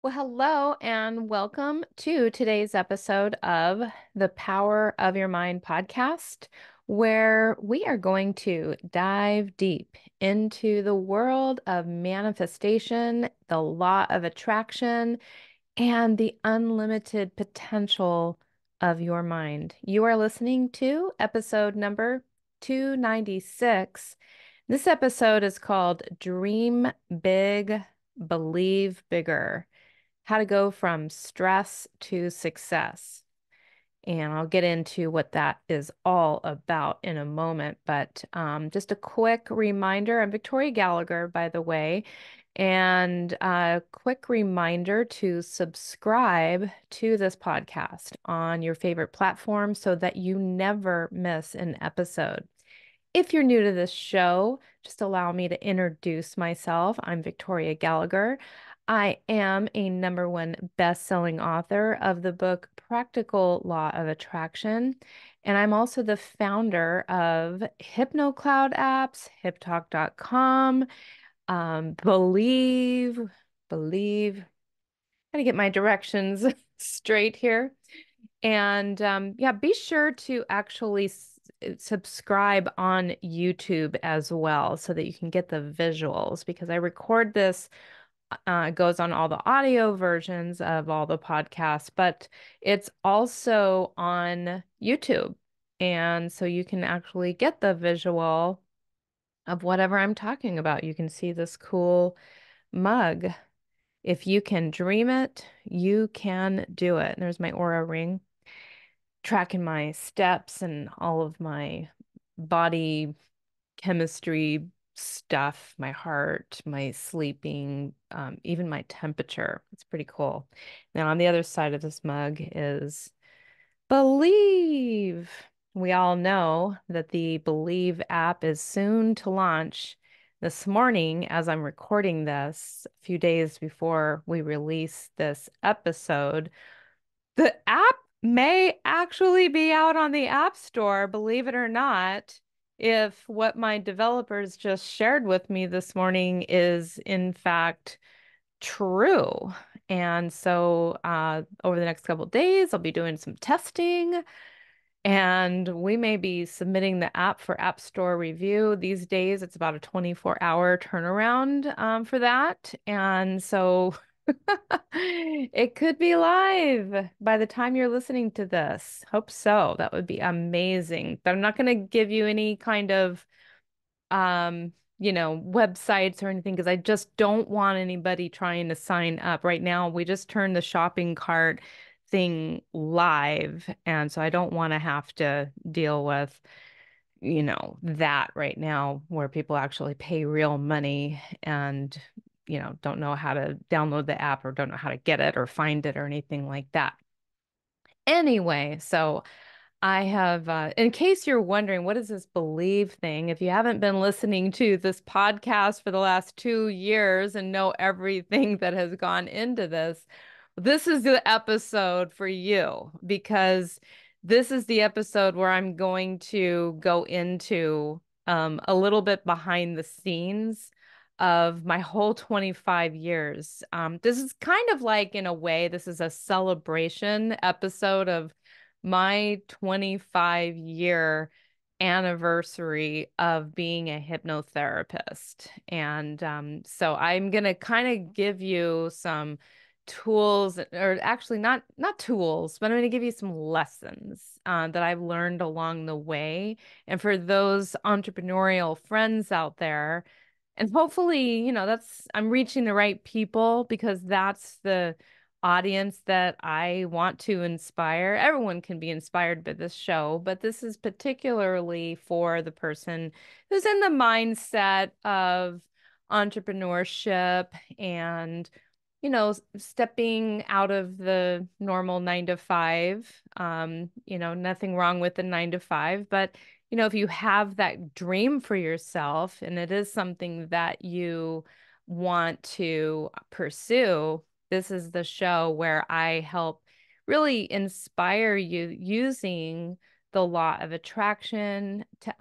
Well, hello and welcome to today's episode of the Power of Your Mind podcast, where we are going to dive deep into the world of manifestation, the law of attraction, and the unlimited potential of your mind. You are listening to episode number 296. This episode is called Dream Big, Believe Bigger: How to Go from Stress to Success. And I'll get into what that is all about in a moment. But just a quick reminder, I'm Victoria Gallagher, by the way, and a quick reminder to subscribe to this podcast on your favorite platform so that you never miss an episode. If you're new to this show, just allow me to introduce myself. I'm Victoria Gallagher. I am a #1 best-selling author of the book Practical Law of Attraction, and I'm also the founder of HypnoCloud apps, HipTalk.com, Believe. Gotta get my directions straight here. And yeah, be sure to actually subscribe on YouTube as well so that you can get the visuals because I record this. It goes on all the audio versions of all the podcasts, but it's also on YouTube. And so you can actually get the visual of whatever I'm talking about. You can see this cool mug. If you can dream it, you can do it. And there's my aura ring, tracking my steps and all of my body chemistry stuff, my heart, my sleeping, even my temperature. It's pretty cool. Now, on the other side of this mug is Believe. We all know that the Believe app is soon to launch. This morning, as I'm recording this, a few days before we release this episode, the app may actually be out on the App Store, believe it or not, if what my developers just shared with me this morning is in fact true. And so over the next couple of days, I'll be doing some testing and we may be submitting the app for App Store review. These days, it's about a 24-hour turnaround for that. And so it could be live by the time you're listening to this. Hope so. That would be amazing. But I'm not going to give you any kind of websites or anything because I just don't want anybody trying to sign up. Right now, we just turned the shopping cart thing live, and so I don't want to have to deal with, that right now where people actually pay real money and, don't know how to download the app or don't know how to get it or find it or anything like that. Anyway, so I have, in case you're wondering, what is this believe thing? If you haven't been listening to this podcast for the last 2 years and know everything that has gone into this is the episode for you because this is the episode where I'm going to go into a little bit behind the scenes of my whole 25 years. This is kind of like, in a way, this is a celebration episode of my 25-year anniversary of being a hypnotherapist. And so I'm going to kind of give you some tools, or actually not tools, but I'm going to give you some lessons that I've learned along the way. And for those entrepreneurial friends out there, and hopefully, I'm reaching the right people because that's the audience that I want to inspire. Everyone can be inspired by this show, but this is particularly for the person who's in the mindset of entrepreneurship and, stepping out of the normal 9 to 5. Nothing wrong with the 9 to 5, but if you have that dream for yourself and it is something that you want to pursue, this is the show where I help really inspire you using the law of attraction, to,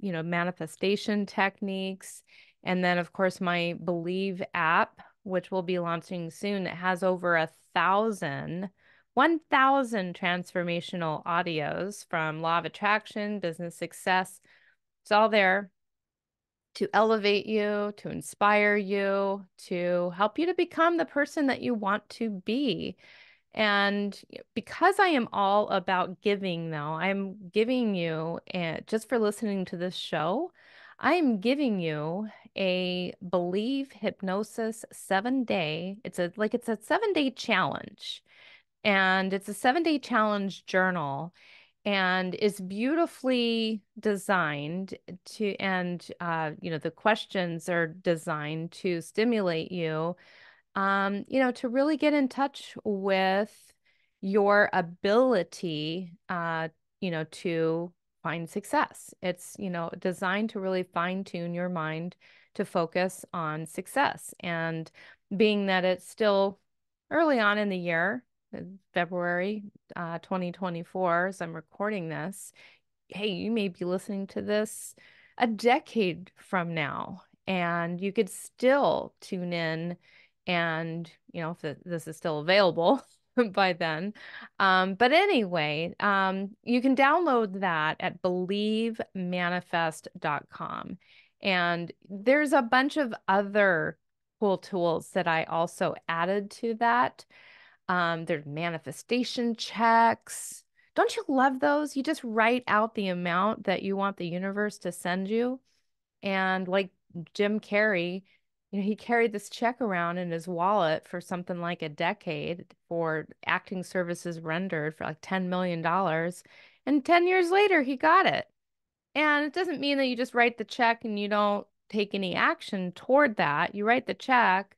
manifestation techniques. And then, of course, my Believe app. which will be launching soon. It has over 1,000 transformational audios from law of attraction, business success. It's all there to elevate you, to inspire you, to help you to become the person that you want to be. And because I am all about giving, though, I'm giving you, and just for listening to this show, I am giving you a Believe Hypnosis 7-day. It's a 7-day challenge. And it's a 7-day challenge journal and is beautifully designed the questions are designed to stimulate you, to really get in touch with your ability, to find success. It's, designed to really fine tune your mind to focus on success. And being that it's still early on in the year, February 2024, as I'm recording this, hey, you may be listening to this a decade from now, and you could still tune in and, if this is still available by then. But anyway, you can download that at believemanifest.com. And there's a bunch of other cool tools that I also added to that. There's manifestation checks. Don't you love those? You just write out the amount that you want the universe to send you. And like Jim Carrey, he carried this check around in his wallet for something like a decade for acting services rendered for like $10 million. And 10 years later, he got it. And it doesn't mean that you just write the check and you don't take any action toward that. You write the check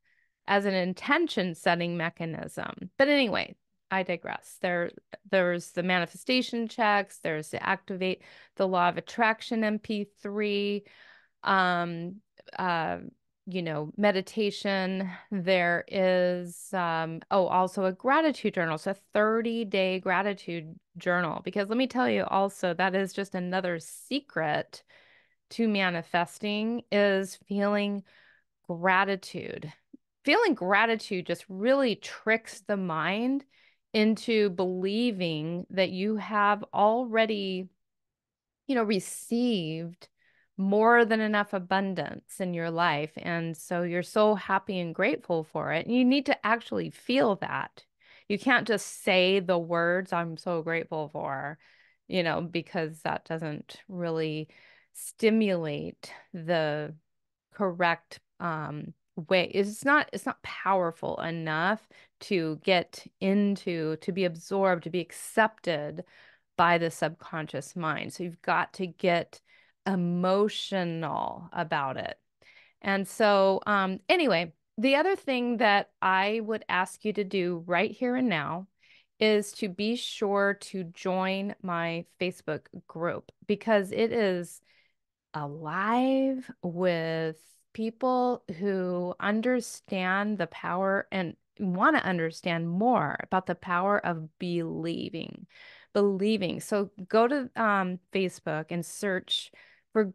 as an intention setting mechanism. But anyway, I digress. There's the manifestation checks, there's the activate the law of attraction MP3, um, uh, meditation. There is, also a gratitude journal. So a 30-day gratitude journal. Because let me tell you also, that is just another secret to manifesting is feeling gratitude. Feeling gratitude just really tricks the mind into believing that you have already received more than enough abundance in your life. And so you're so happy and grateful for it. And you need to actually feel that. You can't just say the words, I'm so grateful for, because that doesn't really stimulate the correct way. It's not powerful enough to get into, to be absorbed, to be accepted by the subconscious mind. So you've got to get emotional about it. And so, anyway, the other thing that I would ask you to do right here and now is to be sure to join my Facebook group because it is alive with people who understand the power and want to understand more about the power of believing. Believing. So go to Facebook and search for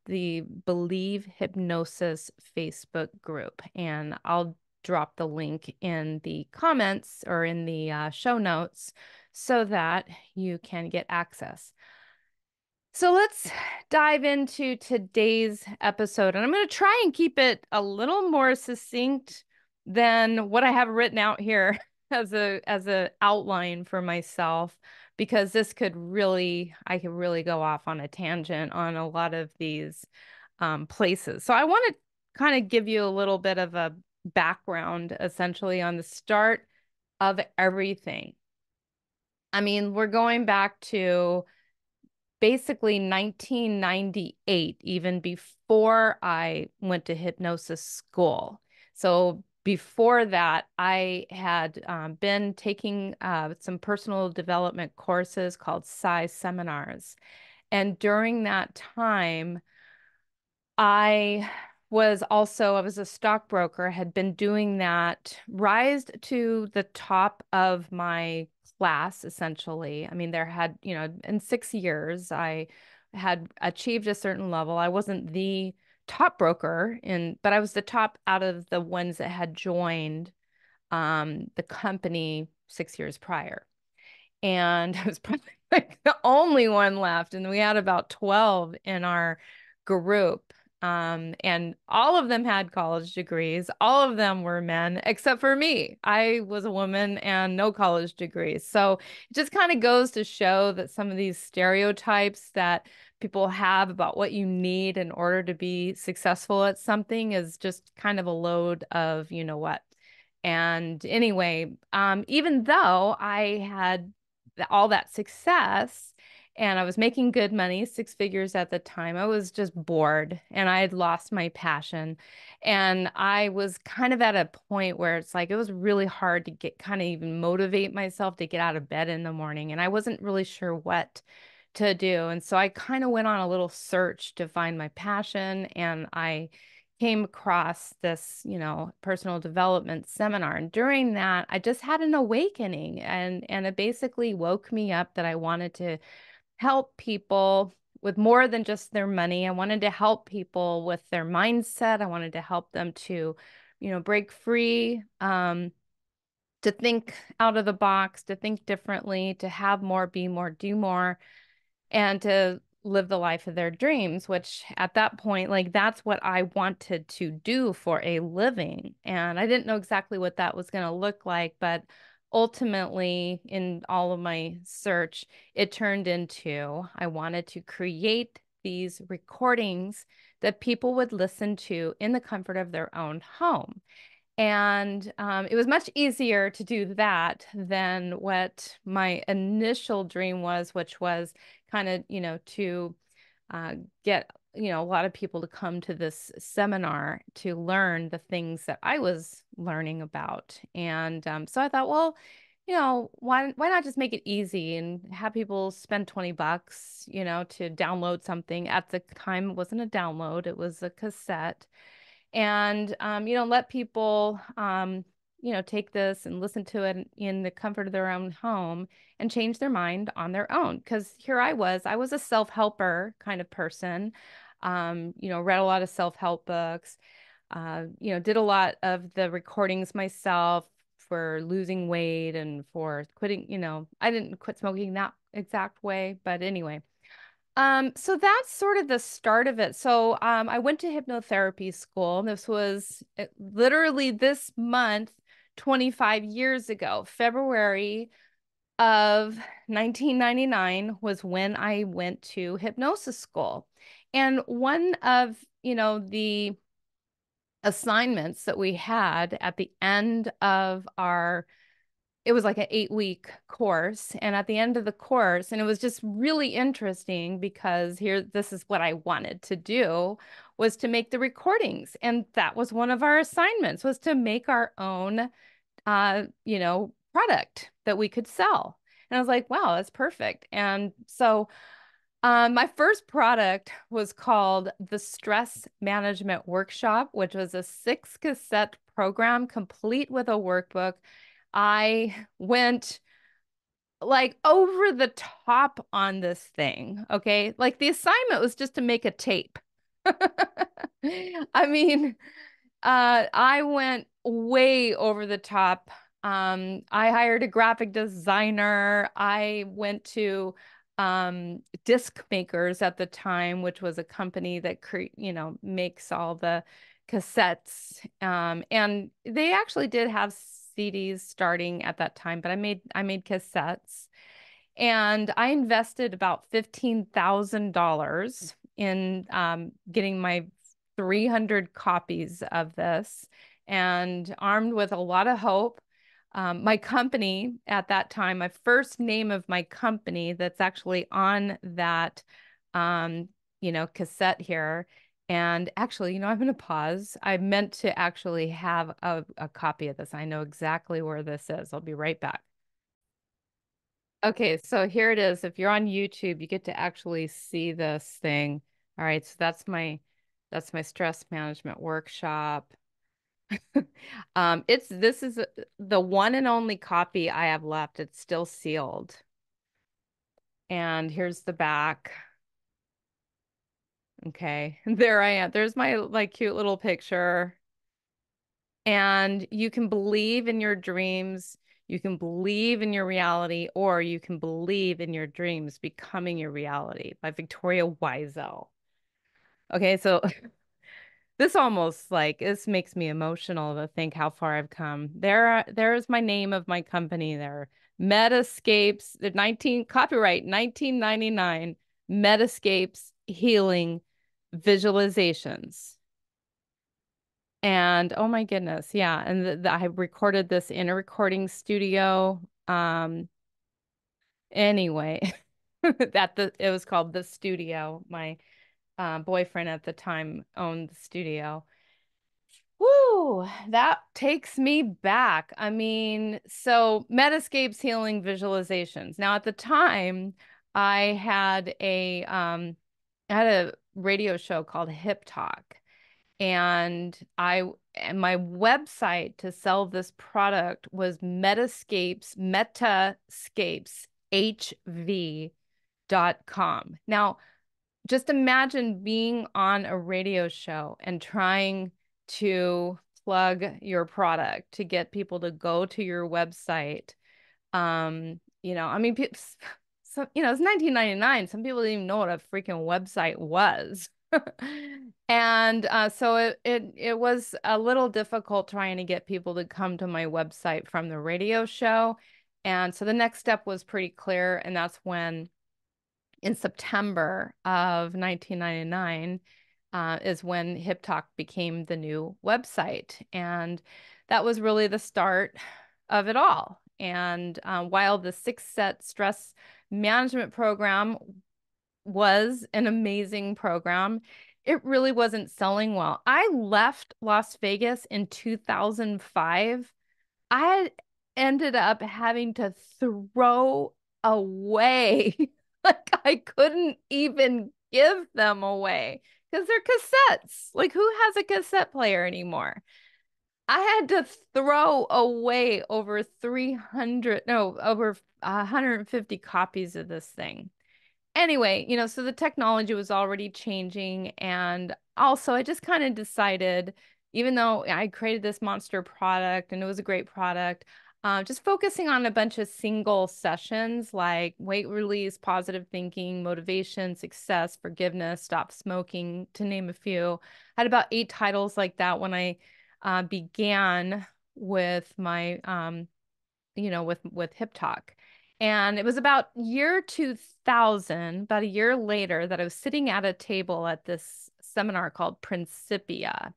the Believe Hypnosis Facebook group, and I'll drop the link in the comments or in the show notes so that you can get access. So let's dive into today's episode. And I'm going to try and keep it a little more succinct than what I have written out here as a outline for myself, because I could really go off on a tangent on a lot of these places. So I want to kind of give you a little bit of a background, essentially, on the start of everything. I mean, we're going back to basically 1998, even before I went to hypnosis school. So before that, I had been taking some personal development courses called PSI seminars. And during that time, I was a stockbroker, had been doing that, rised to the top of my class, essentially. I mean, in 6 years, I had achieved a certain level. I wasn't the top broker but I was the top out of the ones that had joined the company 6 years prior. And I was probably like the only one left. And we had about 12 in our group. And all of them had college degrees. All of them were men, except for me. I was a woman and no college degrees. So it just kind of goes to show that some of these stereotypes that people have about what you need in order to be successful at something is just kind of a load of, you know what. And anyway, even though I had all that success and I was making good money, 6 figures at the time, I was just bored and I had lost my passion. And I was kind of at a point where it's like it was really hard to get kind of even motivate myself to get out of bed in the morning. And I wasn't really sure what to do. And so I kind of went on a little search to find my passion. And I came across this, personal development seminar. And during that, I just had an awakening and it basically woke me up that I wanted to help people with more than just their money. I wanted to help people with their mindset. I wanted to help them to, break free, to think out of the box, to think differently, to have more, be more, do more, and to live the life of their dreams, which at that point, like that's what I wanted to do for a living. And I didn't know exactly what that was going to look like, but ultimately, in all of my search, it turned into I wanted to create these recordings that people would listen to in the comfort of their own home. And it was much easier to do that than what my initial dream was, which was kind of, to uh, get, a lot of people to come to this seminar to learn the things that I was learning about. And so I thought, well, why not just make it easy and have people spend $20, to download something. At the time, it wasn't a download, it was a cassette and let people take this and listen to it in the comfort of their own home and change their mind on their own. Because here I was a self-helper kind of person. Read a lot of self-help books, did a lot of the recordings myself for losing weight and for quitting. I didn't quit smoking that exact way, but anyway. So that's sort of the start of it. So I went to hypnotherapy school. This was literally this month, 25 years ago. February of 1999 was when I went to hypnosis school. And one of, the assignments that we had at the end of it was like an 8-week course. And at the end of the course, and it was just really interesting because this is what I wanted to do, was to make the recordings. And that was one of our assignments, was to make our own, product that we could sell. And I was like, wow, that's perfect. And so my first product was called the Stress Management Workshop, which was a 6-cassette program complete with a workbook. I went like over the top on this thing. Okay. Like the assignment was just to make a tape. I mean, I went way over the top. I hired a graphic designer. I went to Disc Makers at the time, which was a company that makes all the cassettes. And they actually did have CDs starting at that time, but I made cassettes. And I invested about $15,000 in getting my 300 copies of this, and armed with a lot of hope. My company at that time, my first name of my company that's actually on that, cassette here. And actually, I'm going to pause. I meant to actually have a copy of this. I know exactly where this is. I'll be right back. Okay, so here it is. If you're on YouTube, you get to actually see this thing. All right, so that's my stress management workshop. This is the one and only copy I have left. It's still sealed. And here's the back. Okay. There I am. There's my like cute little picture. And you can believe in your dreams, you can believe in your reality, or you can believe in your dreams becoming your reality by Victoria Wiesel. Okay, so this almost like this makes me emotional to think how far I've come. There's my name of my company there. Metascapes, the 19 copyright 1999, Metascapes Healing Visualizations. And oh my goodness, yeah. And I recorded this in a recording studio. Anyway, it was called The Studio. My boyfriend at the time owned the studio. Woo, that takes me back. I mean, so Metascapes Healing Visualizations. Now, at the time, I had a radio show called Hip Talk, and my website to sell this product was metascapeshv.com. Now, just imagine being on a radio show and trying to plug your product to get people to go to your website. I mean, so, it's 1999. Some people didn't even know what a freaking website was. And so it was a little difficult trying to get people to come to my website from the radio show. And so the next step was pretty clear, and that's when in September of 1999 is when Hip Talk became the new website. And that was really the start of it all. And while the 6-set stress management program was an amazing program, it really wasn't selling well. I left Las Vegas in 2005. I ended up having to throw away. Like I couldn't even give them away because they're cassettes. Like who has a cassette player anymore? I had to throw away over 300, no, over 150 copies of this thing. Anyway, so the technology was already changing. And also, I just kind of decided, even though I created this monster product and it was a great product, just focusing on a bunch of single sessions like weight release, positive thinking, motivation, success, forgiveness, stop smoking, to name a few. I had about 8 titles like that when I began with my with Hip Talk. And it was about year 2000, about a year later, that I was sitting at a table at this seminar called Principia.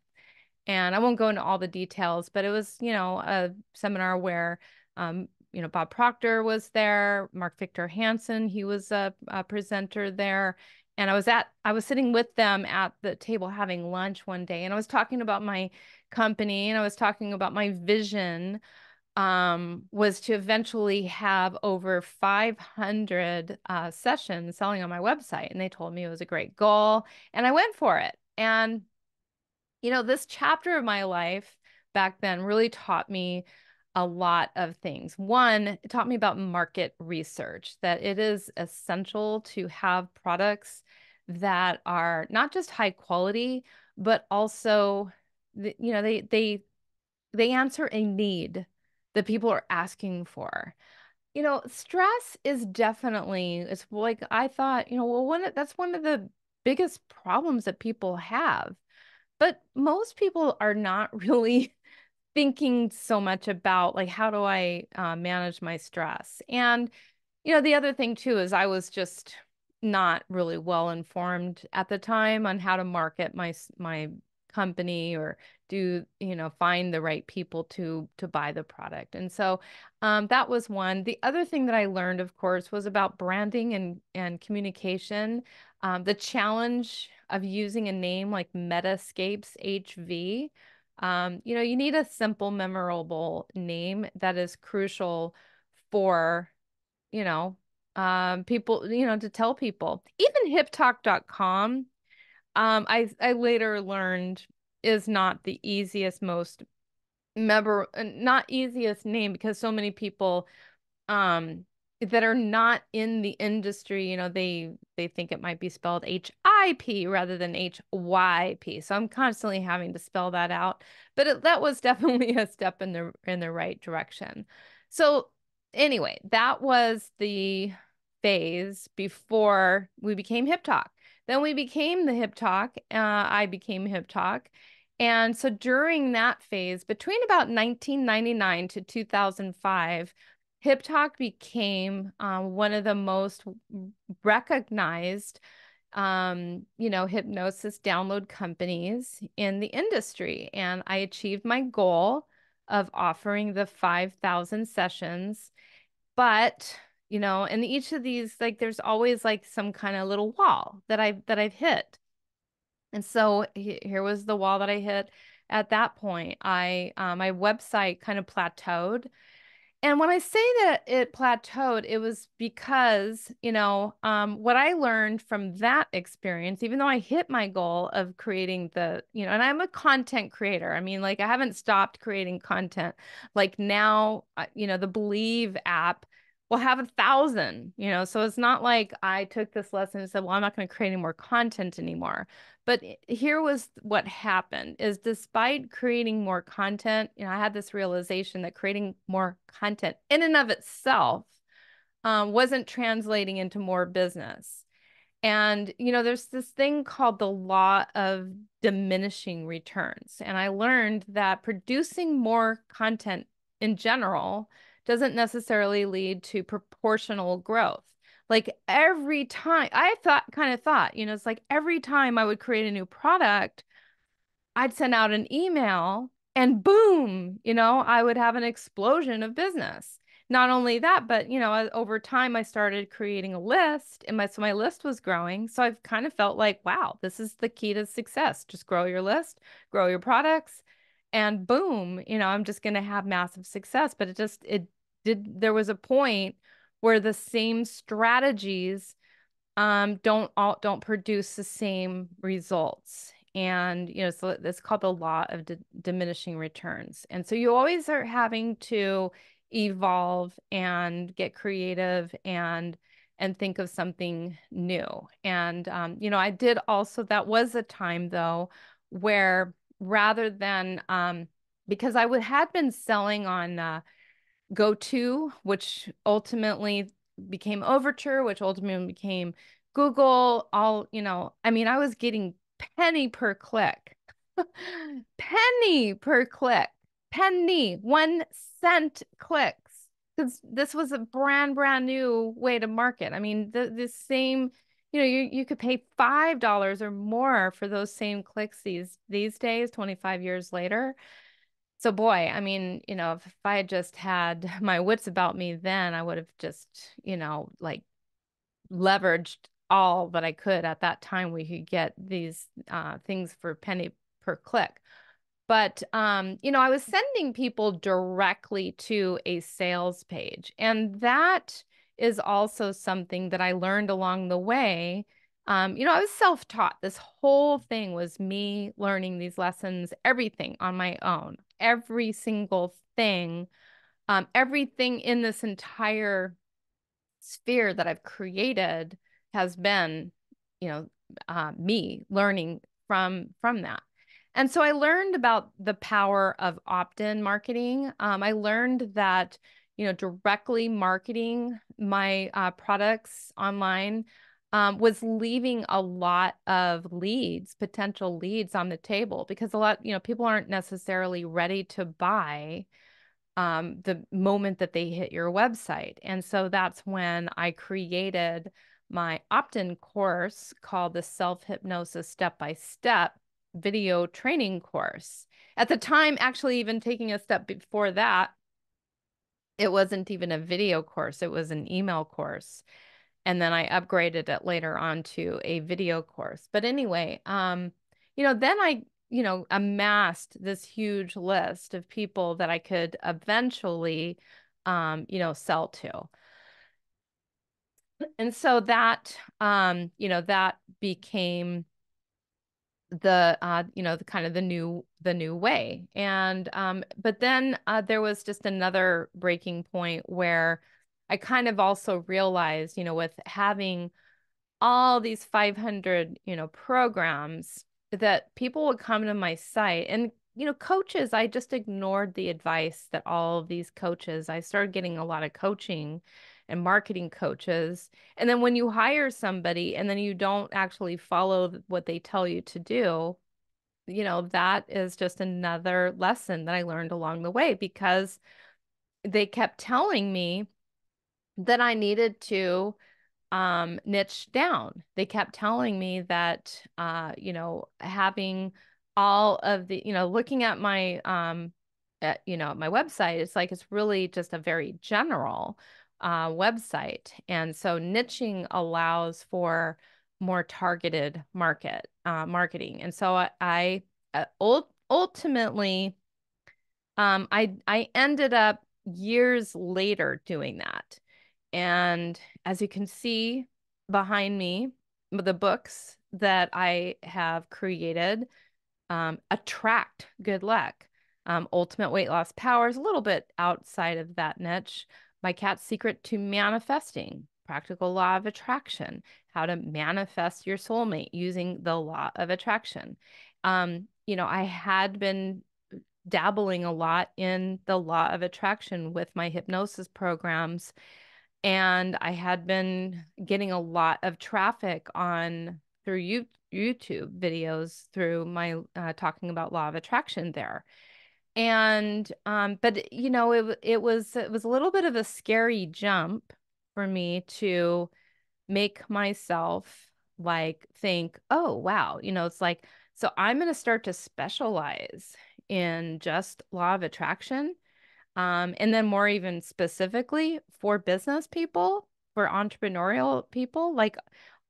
And I won't go into all the details, but it was, a seminar where, Bob Proctor was there, Mark Victor Hansen, he was a presenter there. And I was sitting with them at the table having lunch one day, and I was talking about my company and I was talking about my vision was to eventually have over 500 sessions selling on my website. And they told me it was a great goal, and I went for it. And, this chapter of my life back then really taught me a lot of things. One, it taught me about market research, that it is essential to have products that are not just high quality, but also, they answer a need that people are asking for. Stress is definitely, it's like I thought, well, that's one of the biggest problems that people have. But most people are not really thinking so much about like, how do I manage my stress? And the other thing too is I was just not really well informed at the time on how to market my company or find the right people to buy the product. And so that was one. The other thing that I learned, of course, was about branding and communication. The challenge of using a name like Metascapes HV. You need a simple, memorable name that is crucial for you know, people, to tell people. Even hiptalk.com, I later learned is not the easiest, not easiest name because so many people, um, that are not in the industry, they think it might be spelled HIP rather than HYP. So I'm constantly having to spell that out. But that was definitely a step in the right direction. So anyway, that was the phase before we became Hip Talk. Then we became the Hip Talk. I became Hip Talk. And so during that phase, between about 1999 to 2005, Hip Talk became one of the most recognized, hypnosis download companies in the industry. And I achieved my goal of offering the 5,000 sessions. But, in each of these, like, there's always like some kind of little wall that I've hit. And so here was the wall that I hit at that point. My website kind of plateaued, and when I say that it plateaued, it was because, what I learned from that experience, even though I hit my goal of creating and I'm a content creator. I mean, like, I haven't stopped creating content. Like now, the Believe app will have 1,000, so it's not like I took this lesson and said, well, I'm not going to create any more content anymore. But here was what happened is despite creating more content, I had this realization that creating more content in and of itself wasn't translating into more business. And, there's this thing called the law of diminishing returns. And I learned that producing more content in general doesn't necessarily lead to proportional growth. Like every time kind of thought, it's like every time I would create a new product, I'd send out an email and boom, I would have an explosion of business. Not only that, but over time I started creating a list and my list was growing. So I've kind of felt like, wow, this is the key to success. Just grow your list, grow your products, and boom, I'm just going to have massive success. But there was a point where the same strategies don't produce the same results. And, so it's called the law of diminishing returns. And so you always are having to evolve and get creative and think of something new. And, I did also, that was a time though, where rather than, because had been selling on, Go To, which ultimately became Overture, which ultimately became Google. I mean, I was getting penny per click, penny per click, penny, 1 cent clicks. Because this was a brand new way to market. I mean, the same, you could pay $5 or more for those same clicks these days, 25 years later. So boy, I mean, if I had just had my wits about me then, I would have just, like leveraged all that I could at that time. We could get these things for penny per click. But I was sending people directly to a sales page. And that is also something that I learned along the way. I was self-taught. This whole thing was me learning these lessons, everything on my own, every single thing, everything in this entire sphere that I've created has been, me learning from that. And so I learned about the power of opt-in marketing. I learned that, directly marketing my products online was leaving a lot of potential leads on the table because a lot, people aren't necessarily ready to buy the moment that they hit your website. And so that's when I created my opt-in course called the Self-Hypnosis Step-by-Step video training course. At the time, actually, even taking a step before that, it wasn't even a video course, it was an email course. And then I upgraded it later on to a video course. But anyway, then I amassed this huge list of people that I could eventually, sell to. And so that, that became the kind of the new way. And, but then there was just another breaking point where I kind of also realized, with having all these 500, programs, that people would come to my site and, coaches, I just ignored the advice that all of these coaches, I started getting a lot of coaching and marketing coaches. And then when you hire somebody and then you don't actually follow what they tell you to do, that is just another lesson that I learned along the way, because they kept telling me that I needed to niche down. They kept telling me that having all of the, looking at my at my website, it's like it's really just a very general website. And so niching allows for more targeted marketing. And so ultimately I ended up years later doing that. And as you can see behind me, the books that I have created, Attract Good Luck, Ultimate Weight Loss Power is a little bit outside of that niche. My Cat's Secret to Manifesting, Practical Law of Attraction, how to manifest your soulmate using the law of attraction. I had been dabbling a lot in the law of attraction with my hypnosis programs. And I had been getting a lot of traffic on through YouTube videos through my talking about law of attraction there. And but it was a little bit of a scary jump for me to make myself like think, oh wow, it's like, so I'm going to start to specialize in just law of attraction. And then more even specifically for business people, for entrepreneurial people, like,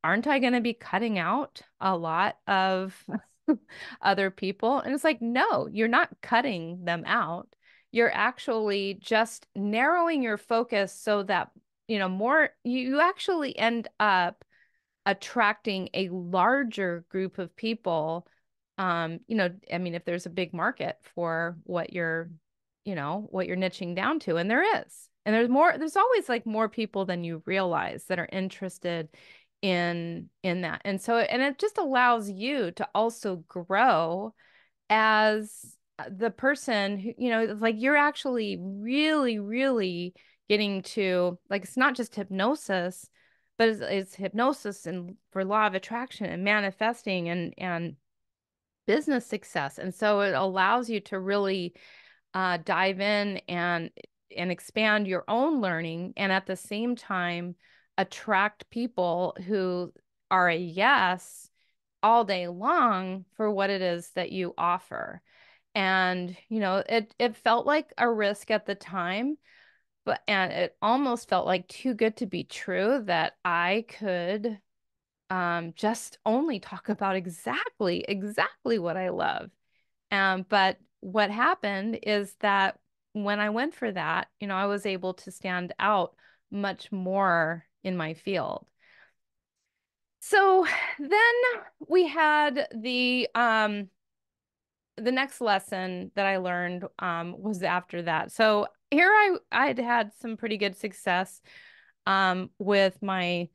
aren't I going to be cutting out a lot of other people? And it's like, no, you're not cutting them out. You're actually just narrowing your focus so that, more, you actually end up attracting a larger group of people. I mean, if there's a big market for what you're niching down to, and there is, and there's always like more people than you realize that are interested in that. And so, and it just allows you to also grow as the person who, it's like you're actually really, really getting to, like, it's not just hypnosis, but it's hypnosis and for law of attraction and manifesting and business success. And so it allows you to really dive in and expand your own learning, and at the same time attract people who are a yes all day long for what it is that you offer. And it felt like a risk at the time, and it almost felt like too good to be true that I could just only talk about exactly what I love. But what happened is that when I went for that, I was able to stand out much more in my field. So then we had the next lesson that I learned was after that. So here I'd had some pretty good success with my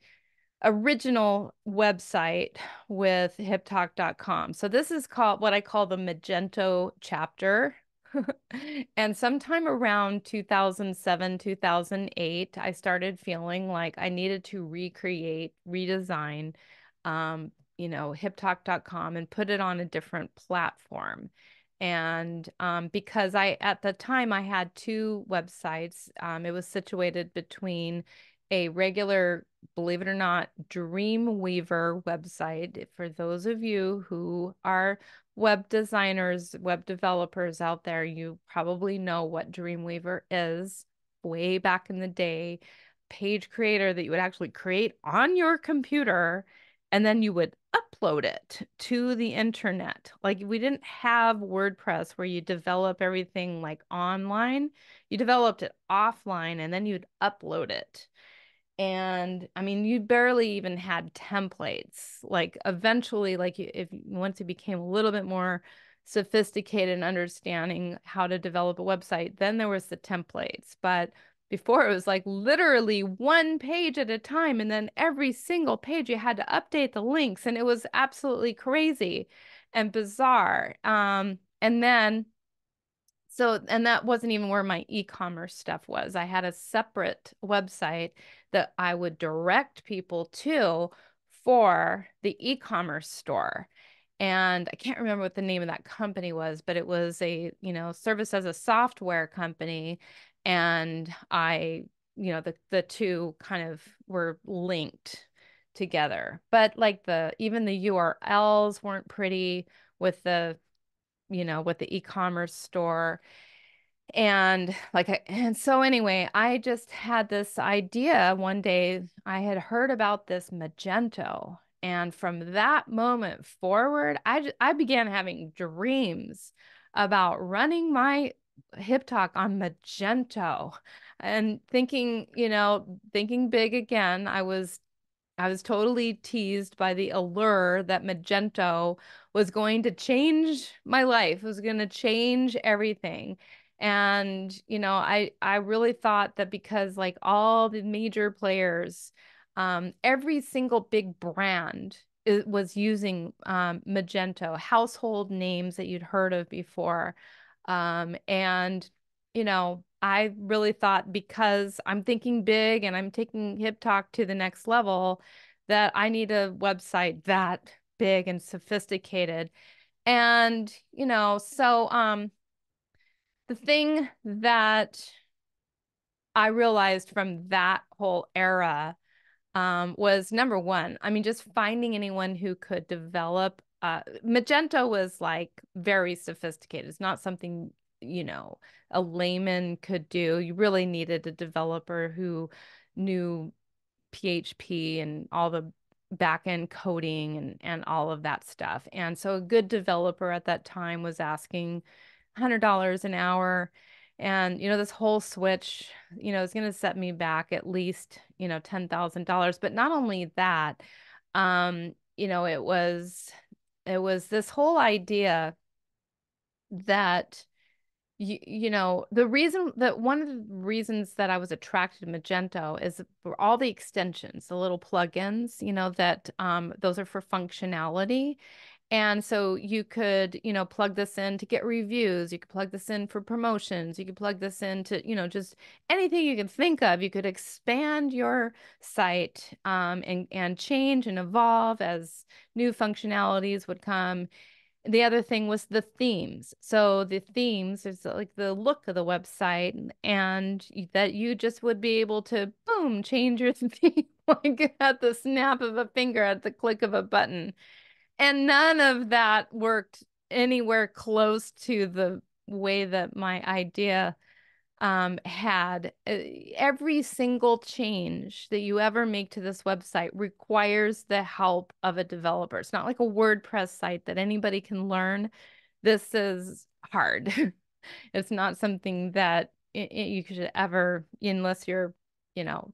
original website with hiptalk.com. So this is called what I call the Magento chapter. And sometime around 2007, 2008, I started feeling like I needed to recreate, redesign, hiptalk.com and put it on a different platform. And because at the time, I had two websites. It was situated between a regular, believe it or not, Dreamweaver website. For those of you who are web designers, web developers out there, you probably know what Dreamweaver is. Way back in the day, page creator that you would actually create on your computer, and then you would upload it to the internet. Like, we didn't have WordPress where you develop everything like online. You developed it offline and then you'd upload it. And I mean, you barely even had templates. Like, eventually, like, if once it became a little bit more sophisticated and understanding how to develop a website, then there was the templates. But Before it was like literally one page at a time, and then every single page you had to update the links, and it was absolutely crazy and bizarre. And then and that wasn't even where my e-commerce stuff was. I had a separate website that I would direct people to for the e-commerce store. And I can't remember what the name of that company was, but it was a, service as a software company. And the two kind of were linked together. But like even the URLs weren't pretty with with the e-commerce store. And so anyway, I just had this idea one day. I had heard about this Magento, and from that moment forward, I began having dreams about running my hip talk on Magento and thinking big again. I was totally teased by the allure that Magento was going to change my life, was going to change everything. And, I really thought that because like all the major players, every single big brand was using Magento, household names that you'd heard of before. And I really thought because I'm thinking big and I'm taking Hip Talk to the next level, that I need a website that big and sophisticated. And, the thing that I realized from that whole era was number one, I mean, just finding anyone who could develop. Magento was like very sophisticated. It's not something, a layman could do. You really needed a developer who knew PHP and all the back end coding and all of that stuff. And so a good developer at that time was asking $100 an hour. And, this whole switch, is going to set me back at least, $10,000. But not only that, it was this whole idea that the reason that one of the reasons that I was attracted to Magento is for all the extensions, the little plugins, that those are for functionality. And so you could, plug this in to get reviews. You could plug this in for promotions. You could plug this in to, just anything you could think of. You could expand your site and change and evolve as new functionalities would come. The other thing was the themes. So the themes is like the look of the website, and that you just would be able to, boom, change your theme like at the snap of a finger, at the click of a button. And none of that worked anywhere close to the way that my idea had. Every single change that you ever make to this website requires the help of a developer. It's not like a WordPress site that anybody can learn. This is hard. It's not something that you should ever, you know,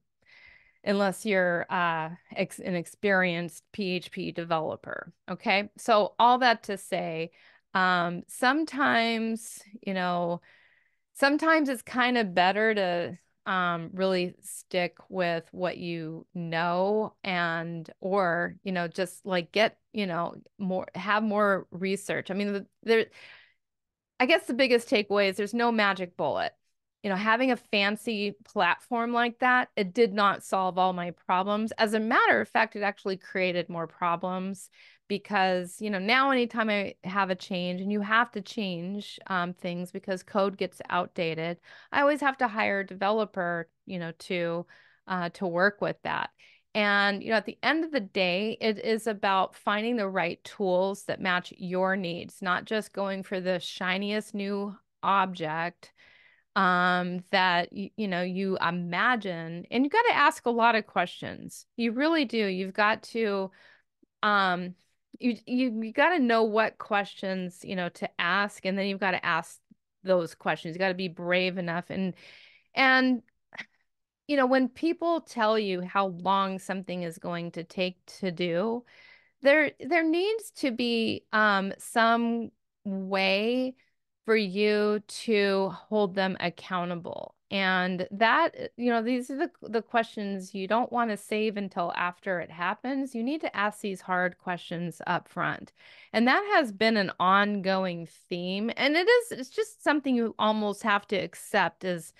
unless you're an experienced PHP developer. Okay. So all that to say, sometimes, sometimes it's kind of better to really stick with what you know, or, just like get, have more research. I mean, I guess the biggest takeaway is there's no magic bullet. Having a fancy platform like that, it did not solve all my problems. As a matter of fact, it actually created more problems because, now anytime I have a change, and you have to change things because code gets outdated, I always have to hire a developer, to work with that. And, at the end of the day, it is about finding the right tools that match your needs, not just going for the shiniest new object that you imagine. And you got to ask a lot of questions. You really do. You've got to um you got to know what questions, to ask, and then you've got to ask those questions. You got to be brave enough. And when people tell you how long something is going to take to do, there needs to be some way for you to hold them accountable. And that, these are the questions you don't want to save until after it happens. You need to ask these hard questions up front. And that has been an ongoing theme. And it's just something you almost have to accept as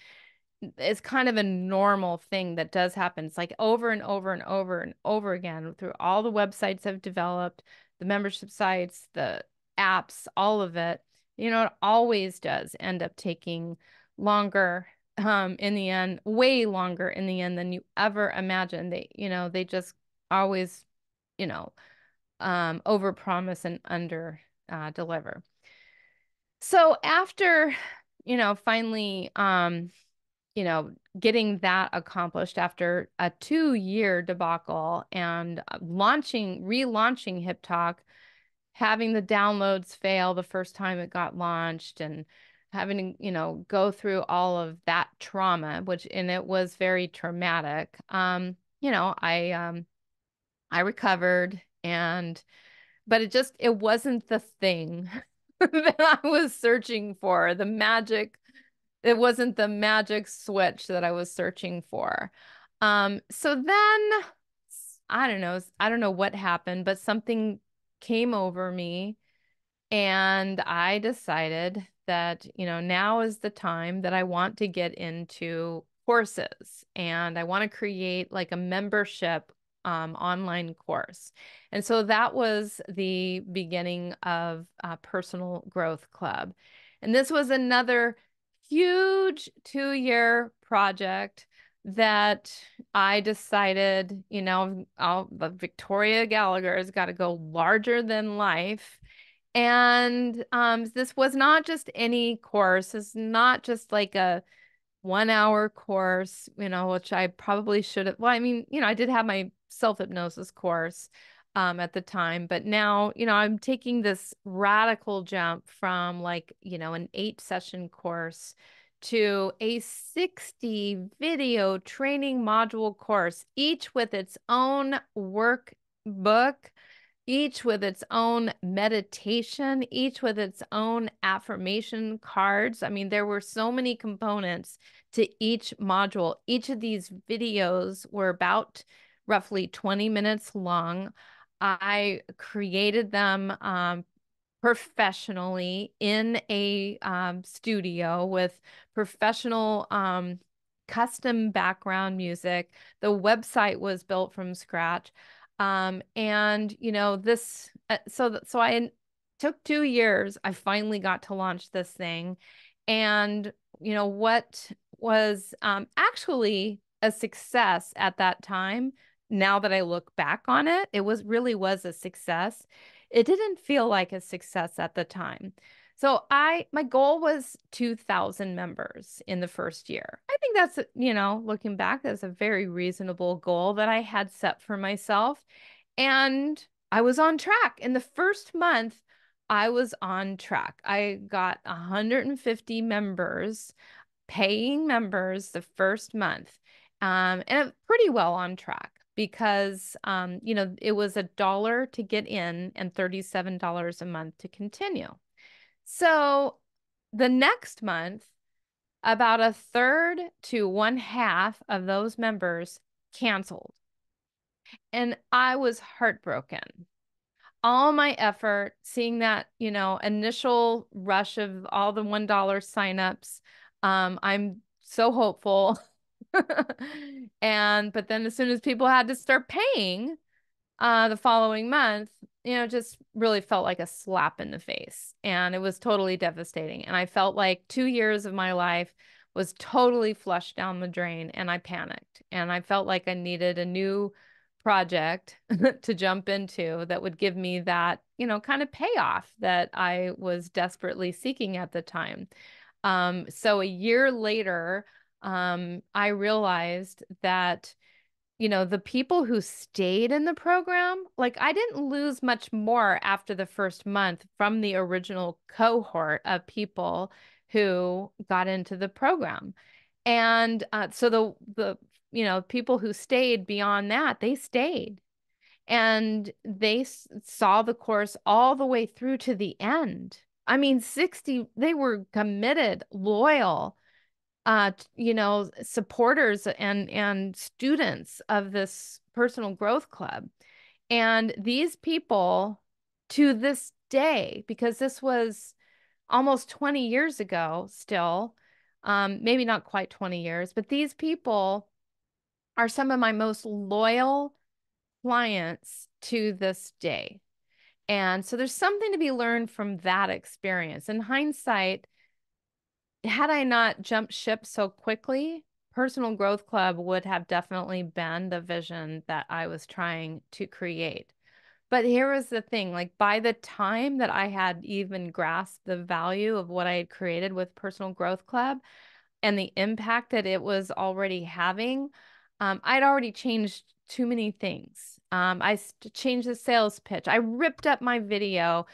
it's kind of a normal thing that does happen. It's like over and over and over and over again through all the websites I've developed, the membership sites, the apps, all of it. It always does end up taking longer in the end, way longer in the end than you ever imagined. They just always, you know, overpromise and under deliver. So after, finally, getting that accomplished after a 2-year debacle and relaunching Hip Talk, having the downloads fail the first time it got launched and having to, go through all of that trauma, and it was very traumatic. I recovered but it wasn't the thing that I was searching for, it wasn't the magic switch that I was searching for. So then I don't know what happened, but something came over me and I decided that, now is the time that I want to get into courses and I want to create like a membership online course. And so that was the beginning of Personal Growth Club. And this was another huge 2-year project that I decided, Victoria Gallagher has got to go larger than life. And this was not just any course. It's not just like a 1 hour course, which I probably should have. Well, I mean, I did have my self-hypnosis course at the time, but now, I'm taking this radical jump from like, an 8-session course to a 60 video training module course, each with its own workbook, each with its own meditation, each with its own affirmation cards. I mean, there were so many components to each module. Each of these videos were about roughly 20 minutes long. I created them professionally in a studio with professional custom background music. The website was built from scratch. And so I took 2 years. I finally got to launch this thing. And what was actually a success at that time, now that I look back on it, really was a success. It didn't feel like a success at the time. So my goal was 2,000 members in the first year. I think that's, looking back, that's a very reasonable goal that I had set for myself. And I was on track. In the first month, I was on track. I got 150 members, paying members the first month, and pretty well on track because, it was $1 to get in and $37 a month to continue. So the next month, about a third to one half of those members canceled. And I was heartbroken. All my effort, seeing that, initial rush of all the $1 signups, I'm so hopeful. But then as soon as people had to start paying, the following month, just really felt like a slap in the face. And it was totally devastating. And I felt like 2 years of my life was totally flushed down the drain and I panicked. And I felt like I needed a new project to jump into that would give me that, kind of payoff that I was desperately seeking at the time. So a year later, I realized that the people who stayed in the program, like I didn't lose much more after the first month from the original cohort of people who got into the program. And so the people who stayed beyond that, they stayed and they saw the course all the way through to the end. I mean, 60, they were committed, loyal, supporters and students of this personal growth club. And these people to this day, because this was almost 20 years ago still, maybe not quite 20 years, but these people are some of my most loyal clients to this day. And so there's something to be learned from that experience. In hindsight, had I not jumped ship so quickly, Personal Growth Club would have definitely been the vision that I was trying to create. But here was the thing, like by the time that I had even grasped the value of what I had created with Personal Growth Club, and the impact that it was already having, I'd already changed too many things. I changed the sales pitch. I ripped up my video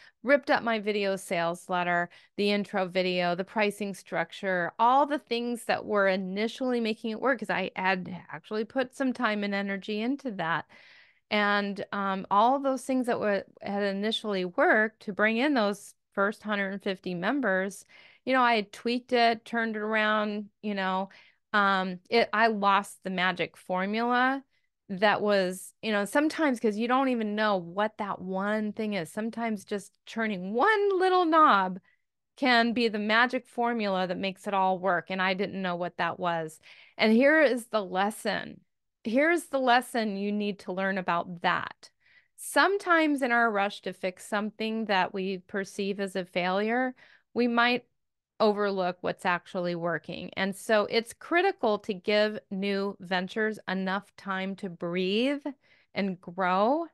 sales letter, the intro video, the pricing structure, all the things that were initially making it work because I had actually put some time and energy into that. And all of those things that had initially worked to bring in those first 150 members, I had tweaked it, turned it around, I lost the magic formula that was, sometimes because you don't even know what that one thing is. Sometimes just turning one little knob can be the magic formula that makes it all work. And I didn't know what that was. And here is the lesson. Here's the lesson you need to learn about that. Sometimes in our rush to fix something that we perceive as a failure, we might overlook what's actually working. And so it's critical to give new ventures enough time to breathe and grow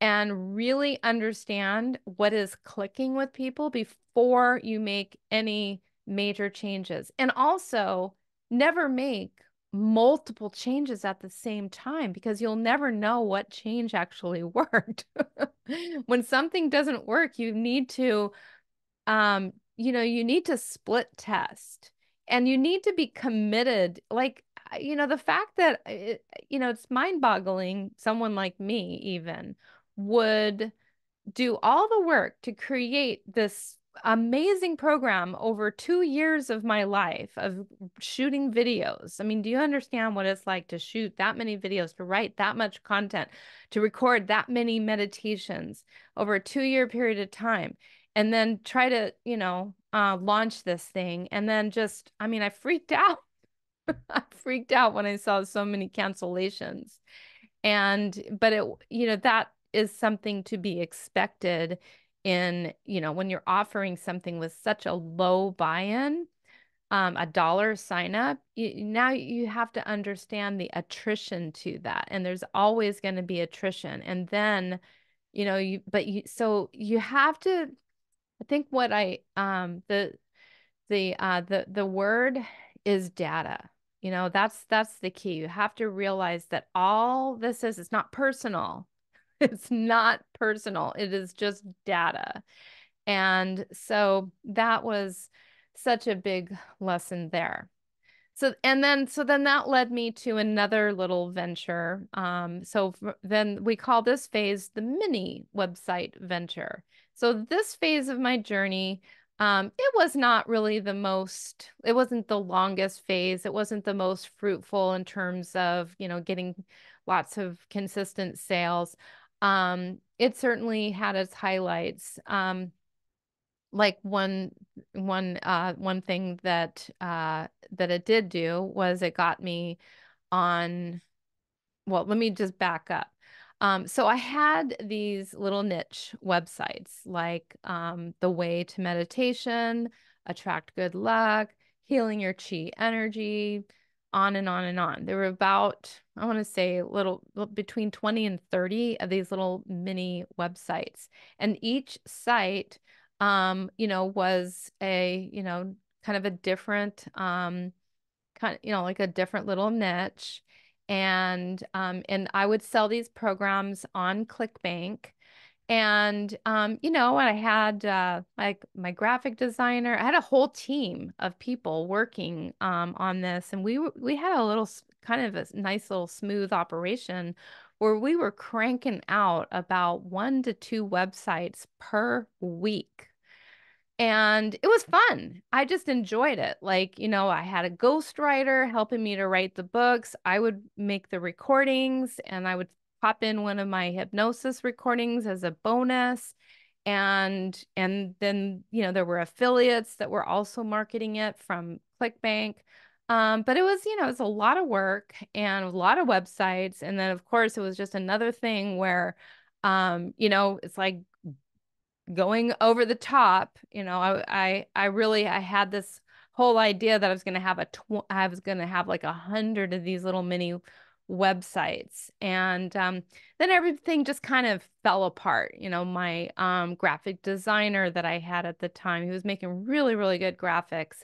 and really understand what is clicking with people before you make any major changes. And also, never make multiple changes at the same time because you'll never know what change actually worked. When something doesn't work, you need to split test and you need to be committed. Like, the fact that it's mind-boggling someone like me even would do all the work to create this amazing program over 2 years of my life of shooting videos. I mean, do you understand what it's like to shoot that many videos, to write that much content, to record that many meditations over a 2 year period of time, and then try to, launch this thing? And then I freaked out. I freaked out when I saw so many cancellations. But that is something to be expected when you're offering something with such a low buy-in, a dollar sign up, now you have to understand the attrition to that. And there's always going to be attrition. And then, so you have to, I think what the word is data. That's the key. You have to realize that all this is not personal. It's not personal. It is just data. And so that was such a big lesson there. So then that led me to another little venture. Then we call this phase the mini website venture. So this phase of my journey, it was not really it wasn't the longest phase. It wasn't the most fruitful in terms of, getting lots of consistent sales. It certainly had its highlights. Like one thing that it did do was it got me on, well, let me just back up. So I had these little niche websites like The Way to Meditation, Attract Good Luck, Healing Your Chi Energy, on and on and on. There were about, I want to say, between 20 and 30 of these little mini websites. And each site, was kind of a different, like a different little niche. And I would sell these programs on ClickBank. And I had like my graphic designer. I had a whole team of people working on this, and we had a kind of a nice little smooth operation where we were cranking out about 1 to 2 websites per week. And it was fun. I just enjoyed it. Like, I had a ghostwriter helping me to write the books. I would make the recordings and I would pop in one of my hypnosis recordings as a bonus. And then, there were affiliates that were also marketing it from ClickBank. But it was a lot of work and a lot of websites. And then of course it was just another thing where it's like going over the top. I had this whole idea that I was going to have like 100 of these little mini websites. And then everything just kind of fell apart. My graphic designer that I had at the time, he was making really, really good graphics.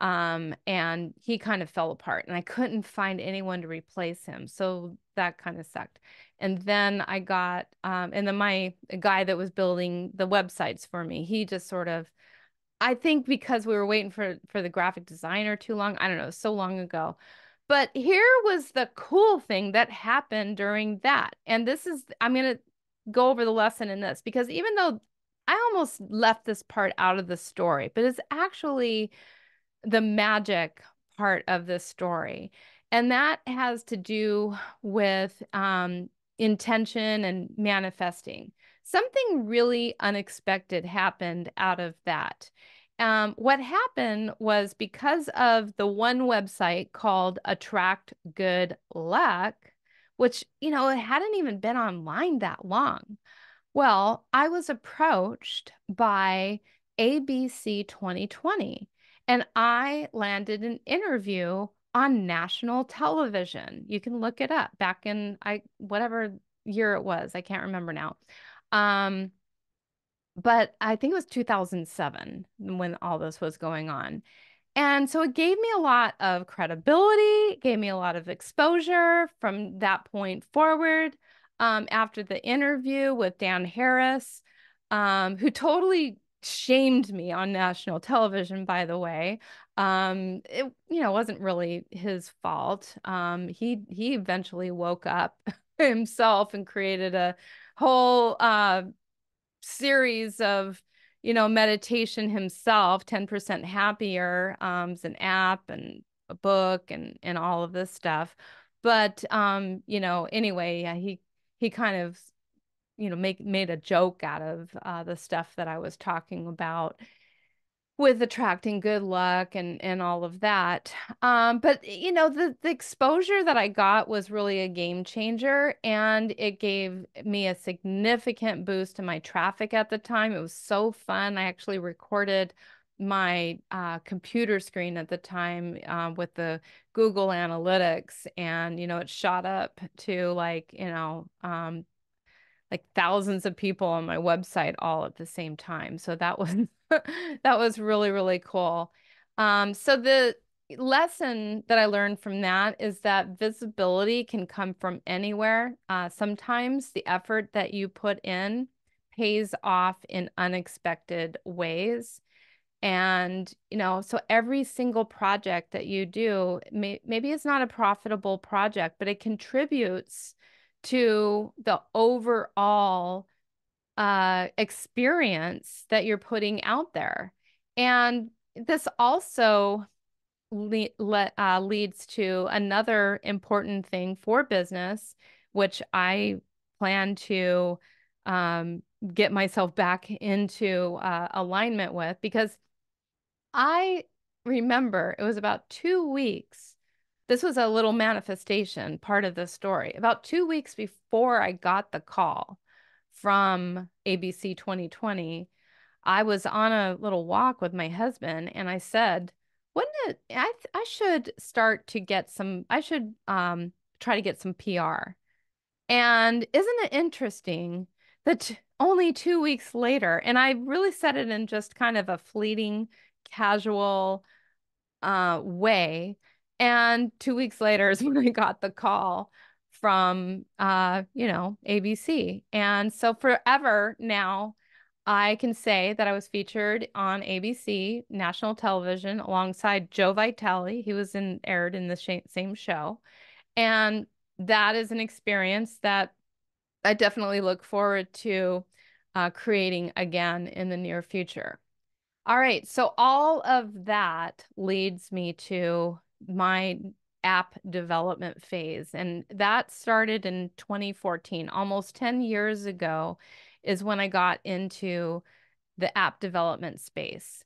And he kind of fell apart and I couldn't find anyone to replace him. So that kind of sucked. And then and then my guy that was building the websites for me, he just sort of, I think because we were waiting for the graphic designer too long. I don't know, so long ago. But here was the cool thing that happened during that. And I'm going to go over the lesson in this because even though I almost left this part out of the story, but it's actually the magic part of this story. And that has to do with intention and manifesting. Something really unexpected happened out of that. What happened was because of the one website called Attract Good Luck, which, it hadn't even been online that long. Well, I was approached by ABC 2020 and I landed an interview on national television. You can look it up back in whatever year it was. I can't remember now. Um, but I think it was 2007 when all this was going on. And so it gave me a lot of credibility, gave me a lot of exposure from that point forward. After the interview with Dan Harris, who totally shamed me on national television, by the way. It, wasn't really his fault. He eventually woke up himself and created a whole series of meditation himself. 10% Happier is an app and a book and all of this stuff. But anyway, yeah, he kind of made a joke out of the stuff that I was talking about with attracting good luck and all of that. But the exposure that I got was really a game changer, and it gave me a significant boost to my traffic at the time. It was so fun. I actually recorded my computer screen at the time with the Google Analytics, and it shot up to like thousands of people on my website all at the same time. So that was that was really, really cool. So the lesson that I learned from that is that visibility can come from anywhere. Sometimes the effort that you put in pays off in unexpected ways. And, so every single project that you do, maybe it's not a profitable project, but it contributes to the overall experience that you're putting out there. And this also leads to another important thing for business, which I plan to get myself back into alignment with, because I remember it was about 2 weeks. This was a little manifestation, part of the story. About 2 weeks before I got the call from ABC 2020, I was on a little walk with my husband and I said, wouldn't it, I should start to get some, I should try to get some PR. And isn't it interesting that only 2 weeks later, and I really said it in just kind of a fleeting, casual way. And 2 weeks later is when I got the call from, ABC. And so forever now, I can say that I was featured on ABC national television alongside Joe Vitale. He was aired in the same show. And that is an experience that I definitely look forward to creating again in the near future. All right. So all of that leads me to my app development phase. And that started in 2014, almost 10 years ago, is when I got into the app development space.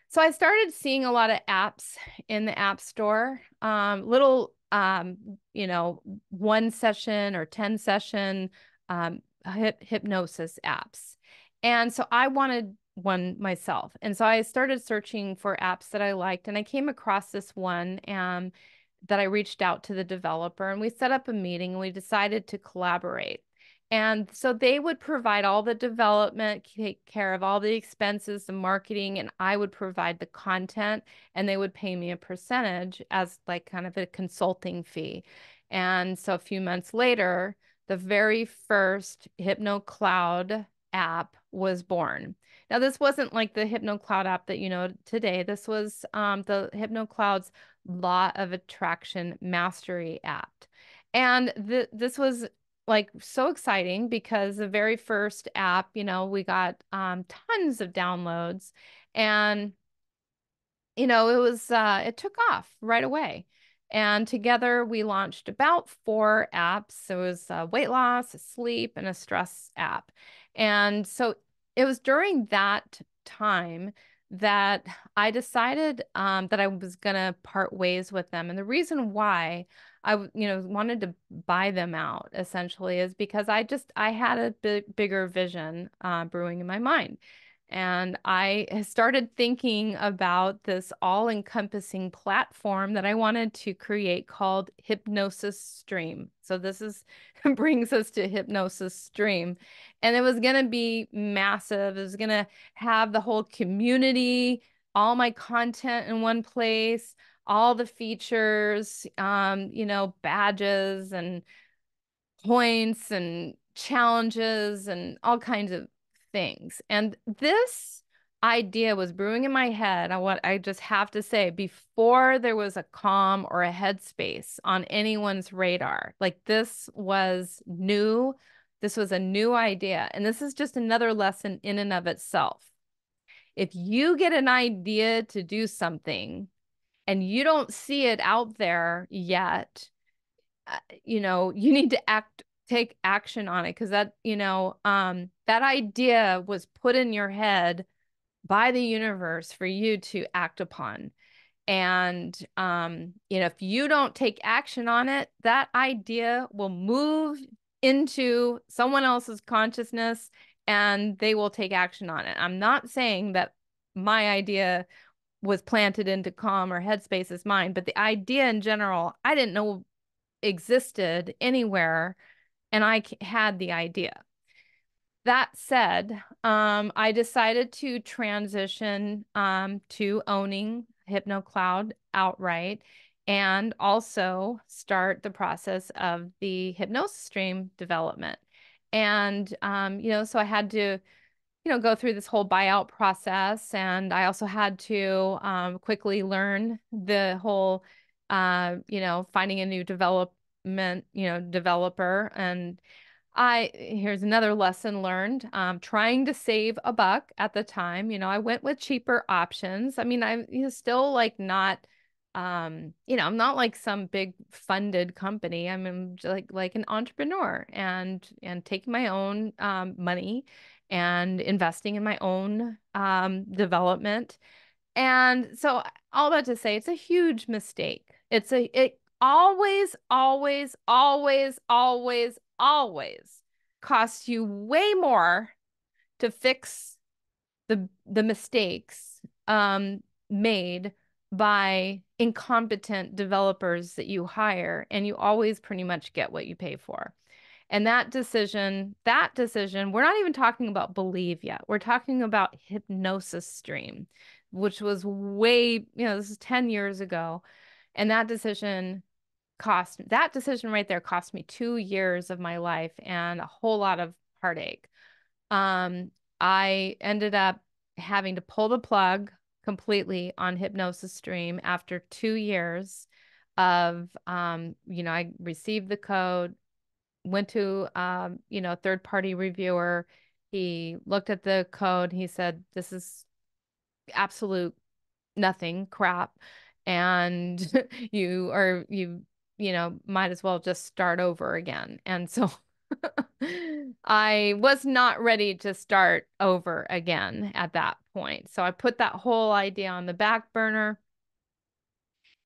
So I started seeing a lot of apps in the App Store, little, one session or 10 session hypnosis apps. And so I wanted one myself. And so I started searching for apps that I liked, and I came across this one that I reached out to the developer, and we set up a meeting and we decided to collaborate. And so they would provide all the development, take care of all the expenses, the marketing, and I would provide the content, and they would pay me a percentage as like kind of a consulting fee. And so a few months later, the very first HypnoCloud app was born. Now, this wasn't like the HypnoCloud app that you know today. This was the HypnoCloud's Law of Attraction Mastery app. And this was like so exciting because the very first app, we got tons of downloads, and it took off right away. And together we launched about 4 apps. It was weight loss, a sleep, and a stress app. And so it was during that time that I decided that I was going to part ways with them. And the reason why wanted to buy them out essentially is because I had a bigger vision brewing in my mind. And I started thinking about this all-encompassing platform that I wanted to create called Hypnosis Stream. So this is brings us to Hypnosis Stream. And it was going to be massive. It was going to have the whole community, all my content in one place, all the features, badges and points and challenges and all kinds of things. And this idea was brewing in my head. What I just have to say, before there was a Calm or a Headspace on anyone's radar. Like this was new. This was a new idea. And this is just another lesson in and of itself. If you get an idea to do something and you don't see it out there yet, you need to take action on it, because that idea was put in your head by the universe for you to act upon. And, if you don't take action on it, that idea will move into someone else's consciousness and they will take action on it. I'm not saying that my idea was planted into Calm or Headspace's mind, but the idea in general, I didn't know existed anywhere, and I had the idea. That said, I decided to transition to owning HypnoCloud outright, and also start the process of the Hypnosis Stream development. And so I had to go through this whole buyout process. And I also had to quickly learn the whole, finding a new developer. And here's another lesson learned, trying to save a buck at the time. I went with cheaper options. I mean, I'm still like not, I'm not like some big funded company. I'm like an entrepreneur, and taking my own money and investing in my own development. And so all that to say, it's a huge mistake. It always, always, always, always, always costs you way more to fix the mistakes made by incompetent developers that you hire, and you always pretty much get what you pay for. And that decision, we're not even talking about Believe yet. We're talking about Hypnosis Stream, which was this is 10 years ago. And that decision right there cost me 2 years of my life and a whole lot of heartache. I ended up having to pull the plug completely on Hypnosis Stream after 2 years of, I received the code, went to, third party reviewer. He looked at the code. He said, this is absolute nothing, crap, and might as well just start over again. And so I was not ready to start over again at that point. So I put that whole idea on the back burner,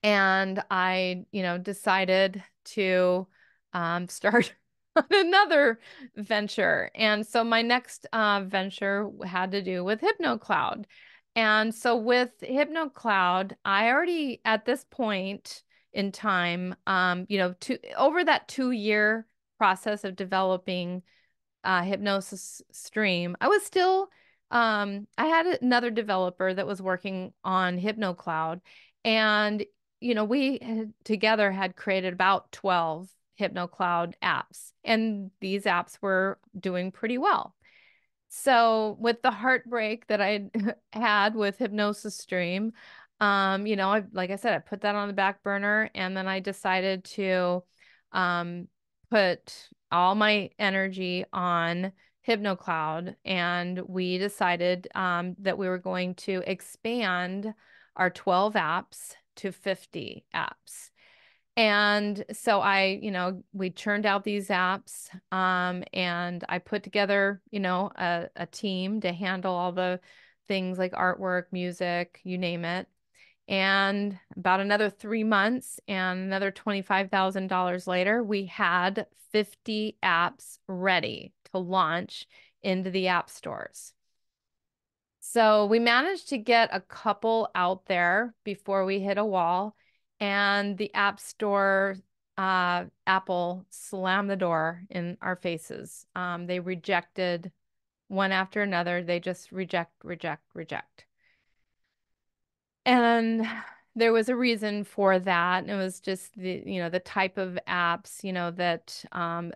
and I, decided to start on another venture. And so my next venture had to do with HypnoCloud. And so with HypnoCloud, I already at this point in time, over that 2 year process of developing hypnosis stream, I was still, I had another developer that was working on HypnoCloud, and, we together had created about 12 HypnoCloud apps, and these apps were doing pretty well. So with the heartbreak that I had with Hypnosis Stream, like I said, I put that on the back burner, and then I decided to um, put all my energy on HypnoCloud, and we decided that we were going to expand our 12 apps to 50 apps. And so we churned out these apps, and I put together, a team to handle all the things like artwork, music, you name it. And about another 3 months and another $25,000 later, we had 50 apps ready to launch into the app stores. So we managed to get a couple out there before we hit a wall, and the App Store, Apple slammed the door in our faces. They rejected one after another. They just reject, reject, reject. And there was a reason for that. It was just the type of apps, that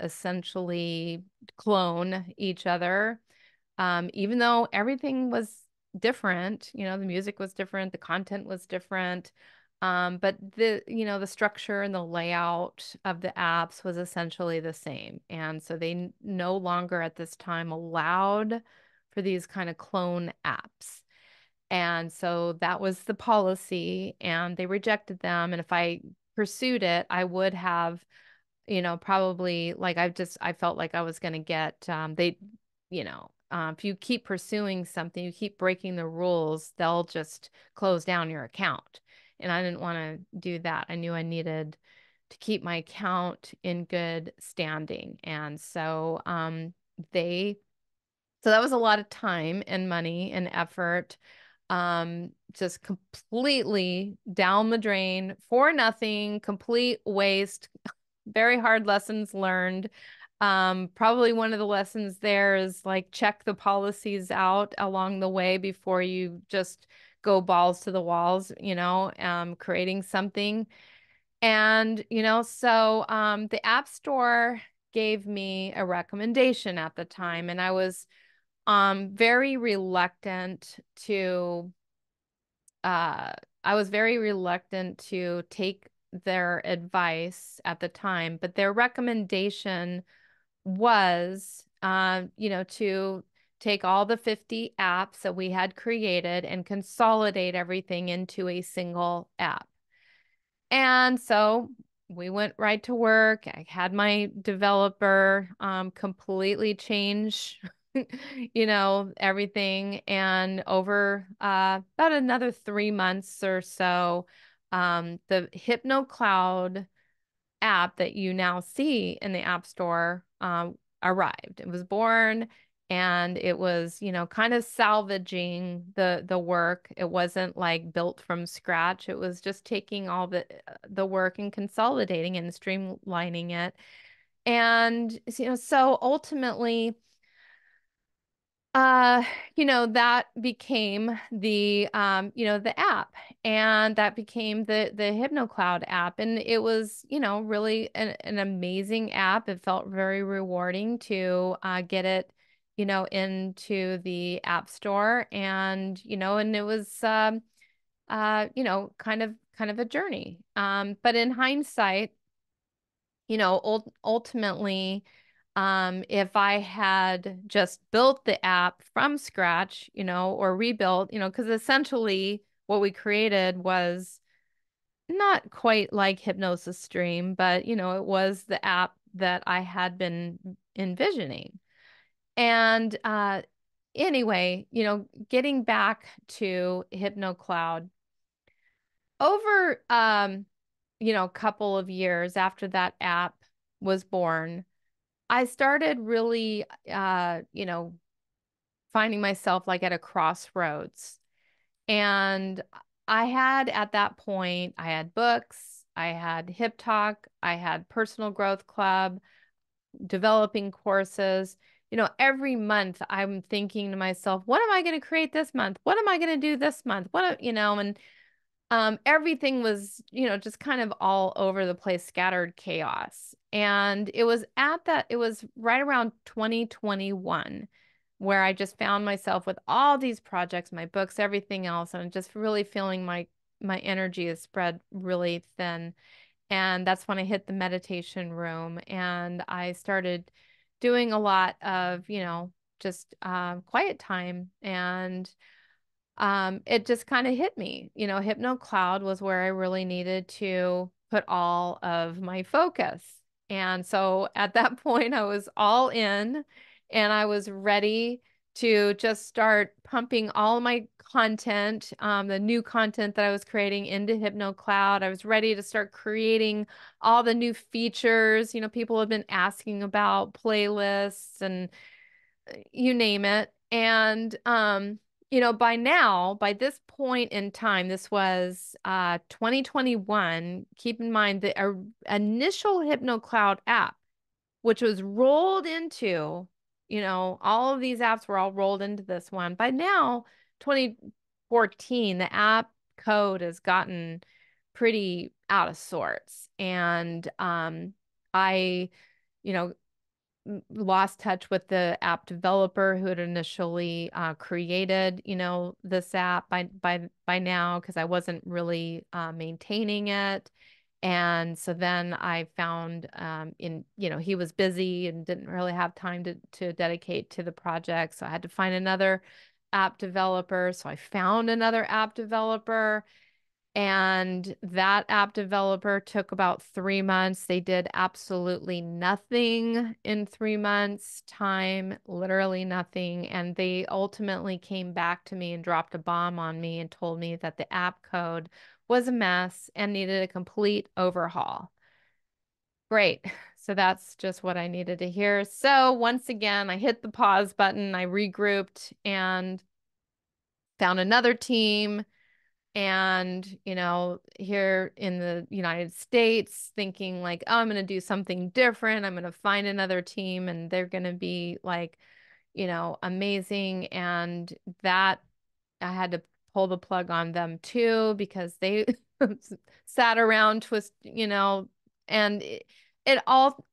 essentially clone each other. Even though everything was different, the music was different, the content was different, but the structure and the layout of the apps was essentially the same. And so they no longer at this time allowed for these kind of clone apps. And so that was the policy, and they rejected them. And if I pursued it, I would have, probably like I felt like I was going to get, if you keep pursuing something, you keep breaking the rules, they'll just close down your account. And I didn't want to do that. I knew I needed to keep my account in good standing. And so, they, so that was a lot of time and money and effort, just completely down the drain for nothing, complete waste, very hard lessons learned. Probably one of the lessons there is like check the policies out along the way before you just go balls to the walls, creating something. And, the App Store gave me a recommendation at the time, and I was very reluctant to uh I was very reluctant to take their advice at the time, but their recommendation was to take all the 50 apps that we had created and consolidate everything into a single app. And so we went right to work. I had my developer completely change, everything. And over about another 3 months or so, the HypnoCloud app that you now see in the App Store arrived. It was born, and it was, kind of salvaging the work. It wasn't like built from scratch. It was just taking all the work and consolidating and streamlining it. And so ultimately, uh, that became the app, and that became the HypnoCloud app. And it was, really an amazing app. It felt very rewarding to get it, into the App Store. And it was kind of a journey. But in hindsight, ultimately, If I had just built the app from scratch, or rebuilt, because essentially what we created was not quite like Hypnosis Stream, but it was the app that I had been envisioning. And anyway, getting back to HypnoCloud, over a couple of years after that app was born, I started really finding myself like at a crossroads. And I had at that point, I had books, I had Hip Talk, I had Personal Growth Club, developing courses. Every month I'm thinking to myself, what am I going to create this month? What am I going to do this month? And everything was, just kind of all over the place, scattered chaos. And it was right around 2021 where I just found myself with all these projects, my books, everything else, and just really feeling my energy is spread really thin. And that's when I hit the meditation room and I started doing a lot of, just quiet time. And it just kind of hit me. Hypno Cloud was where I really needed to put all of my focus. And so at that point, I was all in and I was ready to just start pumping all my content, the new content that I was creating into Hypno Cloud. I was ready to start creating all the new features. People have been asking about playlists and you name it. And by now, by this point in time, this was 2021. Keep in mind the initial HypnoCloud app, which was rolled into, all of these apps were all rolled into this one. By now, 2014, the app code has gotten pretty out of sorts. And I, you know, lost touch with the app developer who had initially created, this app by now because I wasn't really maintaining it. And so then I found he was busy and didn't really have time to dedicate to the project. So I had to find another app developer. So I found another app developer. And that app developer took about 3 months. They did absolutely nothing in 3 months' time, literally nothing. And they ultimately came back to me and dropped a bomb on me and told me that the app code was a mess and needed a complete overhaul. Great. So that's just what I needed to hear. So once again, I hit the pause button, I regrouped and found another team. And, here in the United States, thinking like, oh, I'm going to do something different. I'm going to find another team and they're going to be like, amazing. And that I had to pull the plug on them too because they sat around and it all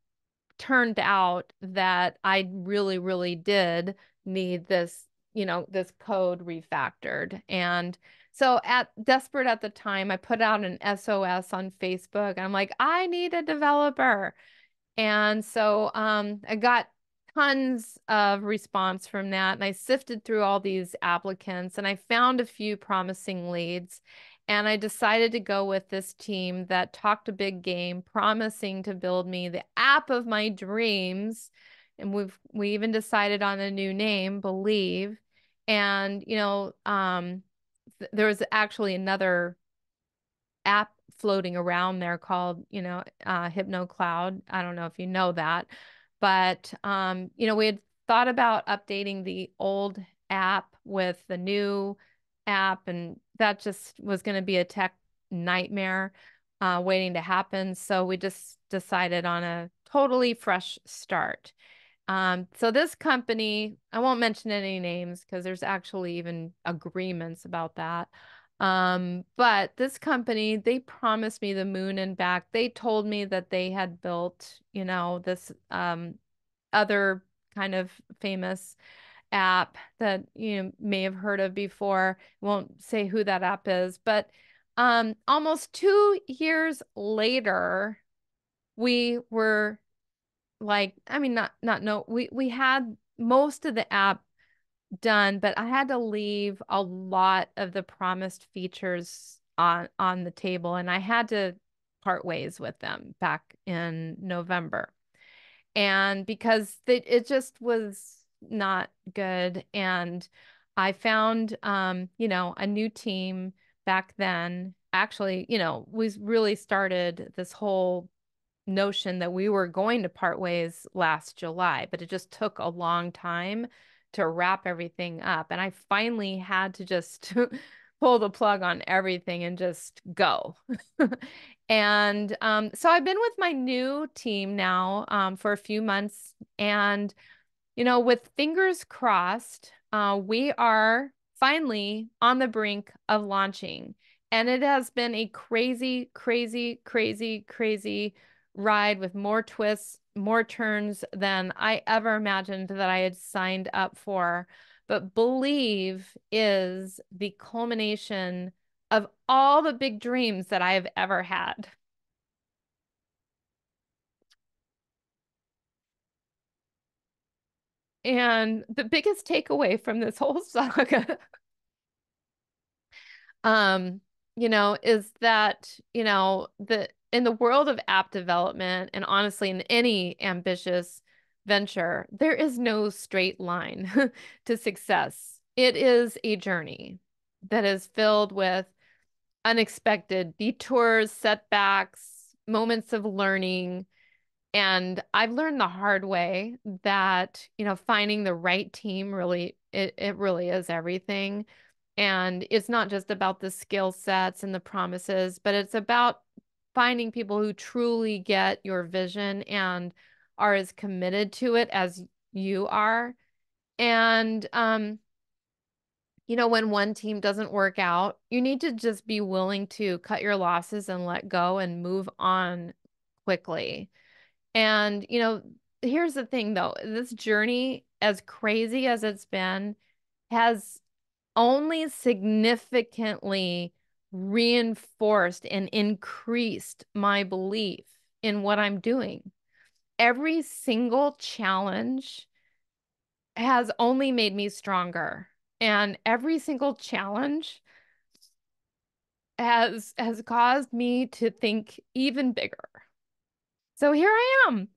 turned out that I really, really did need this code refactored. And so desperate at the time, I put out an SOS on Facebook. I'm like, I need a developer. And so I got tons of response from that. And I sifted through all these applicants and I found a few promising leads. And I decided to go with this team that talked a big game, promising to build me the app of my dreams. And we even decided on a new name, Believe. And, there was actually another app floating around there called, Hypno Cloud. I don't know if you know that, but we had thought about updating the old app with the new app, and that just was going to be a tech nightmare waiting to happen. So we just decided on a totally fresh start. So this company, I won't mention any names because there's actually even agreements about that. But this company, they promised me the moon and back. They told me that they had built, this other kind of famous app that you may have heard of before. Won't say who that app is, but almost 2 years later, we were like, I mean, not no, we had most of the app done, but I had to leave a lot of the promised features on the table, and I had to part ways with them back in November. And because it just was not good. And I found, a new team back then. Actually, we really started this whole notion that we were going to part ways last July, but it just took a long time to wrap everything up. And I finally had to just pull the plug on everything and just go. And so I've been with my new team now for a few months. And, with fingers crossed, we are finally on the brink of launching. And it has been a crazy, crazy, crazy, crazy ride with more twists, more turns than I ever imagined that I had signed up for. But Believe is the culmination of all the big dreams that I have ever had. And the biggest takeaway from this whole saga, um, is that, the in the world of app development and honestly in any ambitious venture, there is no straight line to success. It is a journey that is filled with unexpected detours, setbacks, moments of learning. And I've learned the hard way that, finding the right team really, it really is everything. And it's not just about the skill sets and the promises, but it's about finding people who truly get your vision and are as committed to it as you are. And, when one team doesn't work out, you need to just be willing to cut your losses and let go and move on quickly. And, here's the thing though, this journey, as crazy as it's been, has only significantly reinforced and increased my belief in what I'm doing. Every single challenge has only made me stronger. And every single challenge has caused me to think even bigger. So here I am.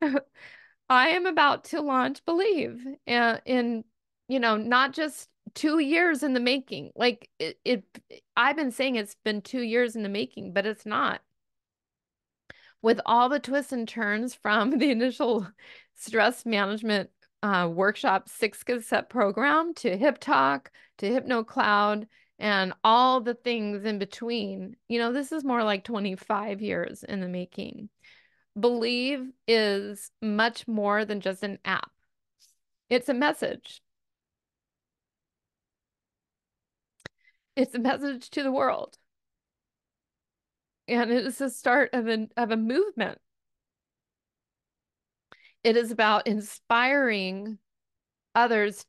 I am about to launch Believe in, not just 2 years in the making. Like I've been saying it's been 2 years in the making, but it's not. With all the twists and turns from the initial stress management workshop 6 cassette program to Hip Talk to Hypno Cloud and all the things in between, this is more like 25 years in the making. Believe is much more than just an app. It's a message. It's a message to the world. And it is the start of a movement. It is about inspiring others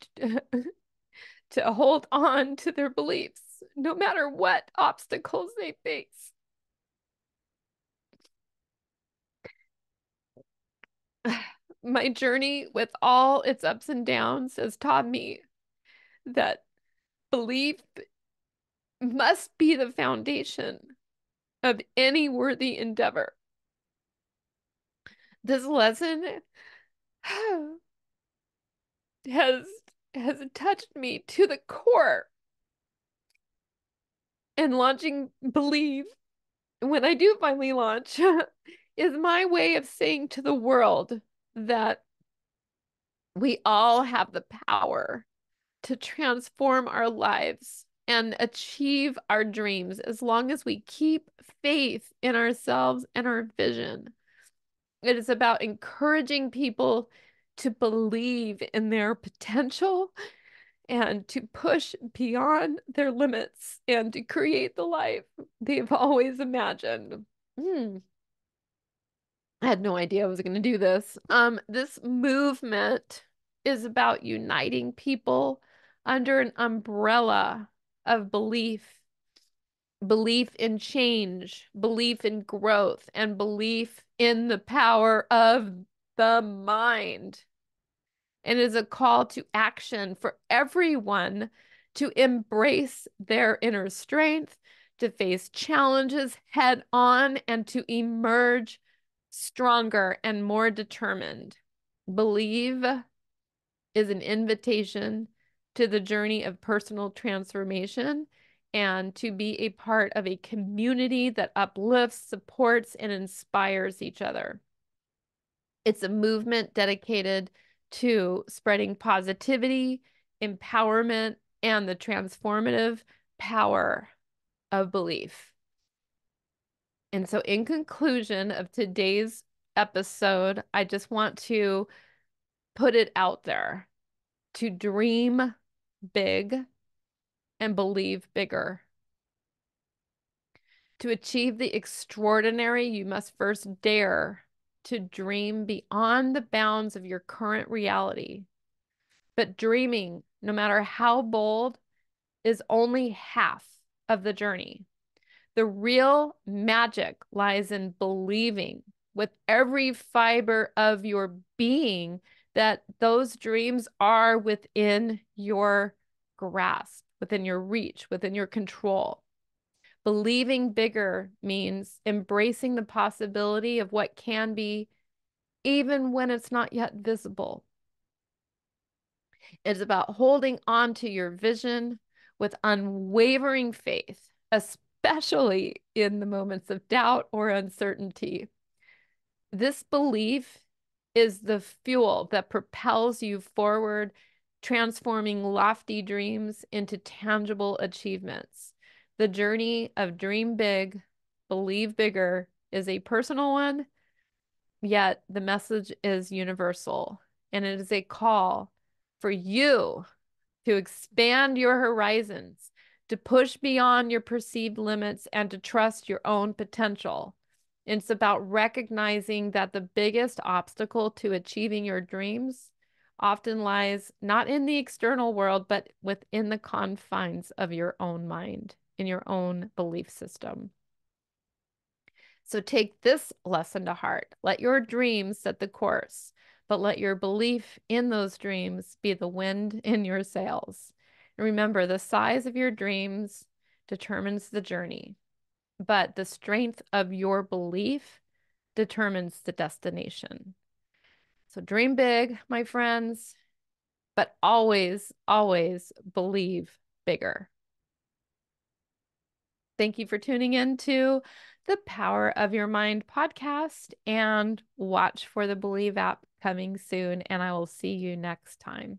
to hold on to their beliefs, no matter what obstacles they face. My journey with all its ups and downs has taught me that belief must be the foundation of any worthy endeavor. This lesson has has touched me to the core. And launching Believe, when I do finally launch, is my way of saying to the world that we all have the power to transform our lives and achieve our dreams as long as we keep faith in ourselves and our vision. It is about encouraging people to believe in their potential and to push beyond their limits and to create the life they've always imagined. Hmm. I had no idea I was going to do this. This movement is about uniting people under an umbrella of belief in change, belief in growth, and belief in the power of the mind. And it is a call to action for everyone to embrace their inner strength, to face challenges head on, and to emerge stronger and more determined. Believe is an invitation to the journey of personal transformation and to be a part of a community that uplifts, supports, and inspires each other. It's a movement dedicated to spreading positivity, empowerment, and the transformative power of belief. And so, in conclusion of today's episode, I just want to put it out there to dream big and believe bigger. To achieve the extraordinary, you must first dare to dream beyond the bounds of your current reality. But dreaming, no matter how bold, is only half of the journey. The real magic lies in believing with every fiber of your being that those dreams are within your grasp, within your reach, within your control. Believing bigger means embracing the possibility of what can be, even when it's not yet visible. It's about holding on to your vision with unwavering faith, especially in the moments of doubt or uncertainty. This belief is the fuel that propels you forward, transforming lofty dreams into tangible achievements. The journey of dream big, believe bigger is a personal one, yet the message is universal, and it is a call for you to expand your horizons, to push beyond your perceived limits, and to trust your own potential. It's about recognizing that the biggest obstacle to achieving your dreams often lies not in the external world, but within the confines of your own mind, in your own belief system. So take this lesson to heart. Let your dreams set the course, but let your belief in those dreams be the wind in your sails. And remember, the size of your dreams determines the journey, but the strength of your belief determines the destination. So dream big, my friends, but always, always believe bigger. Thank you for tuning in to the Power of Your Mind podcast, and watch for the Believe app coming soon. And I will see you next time.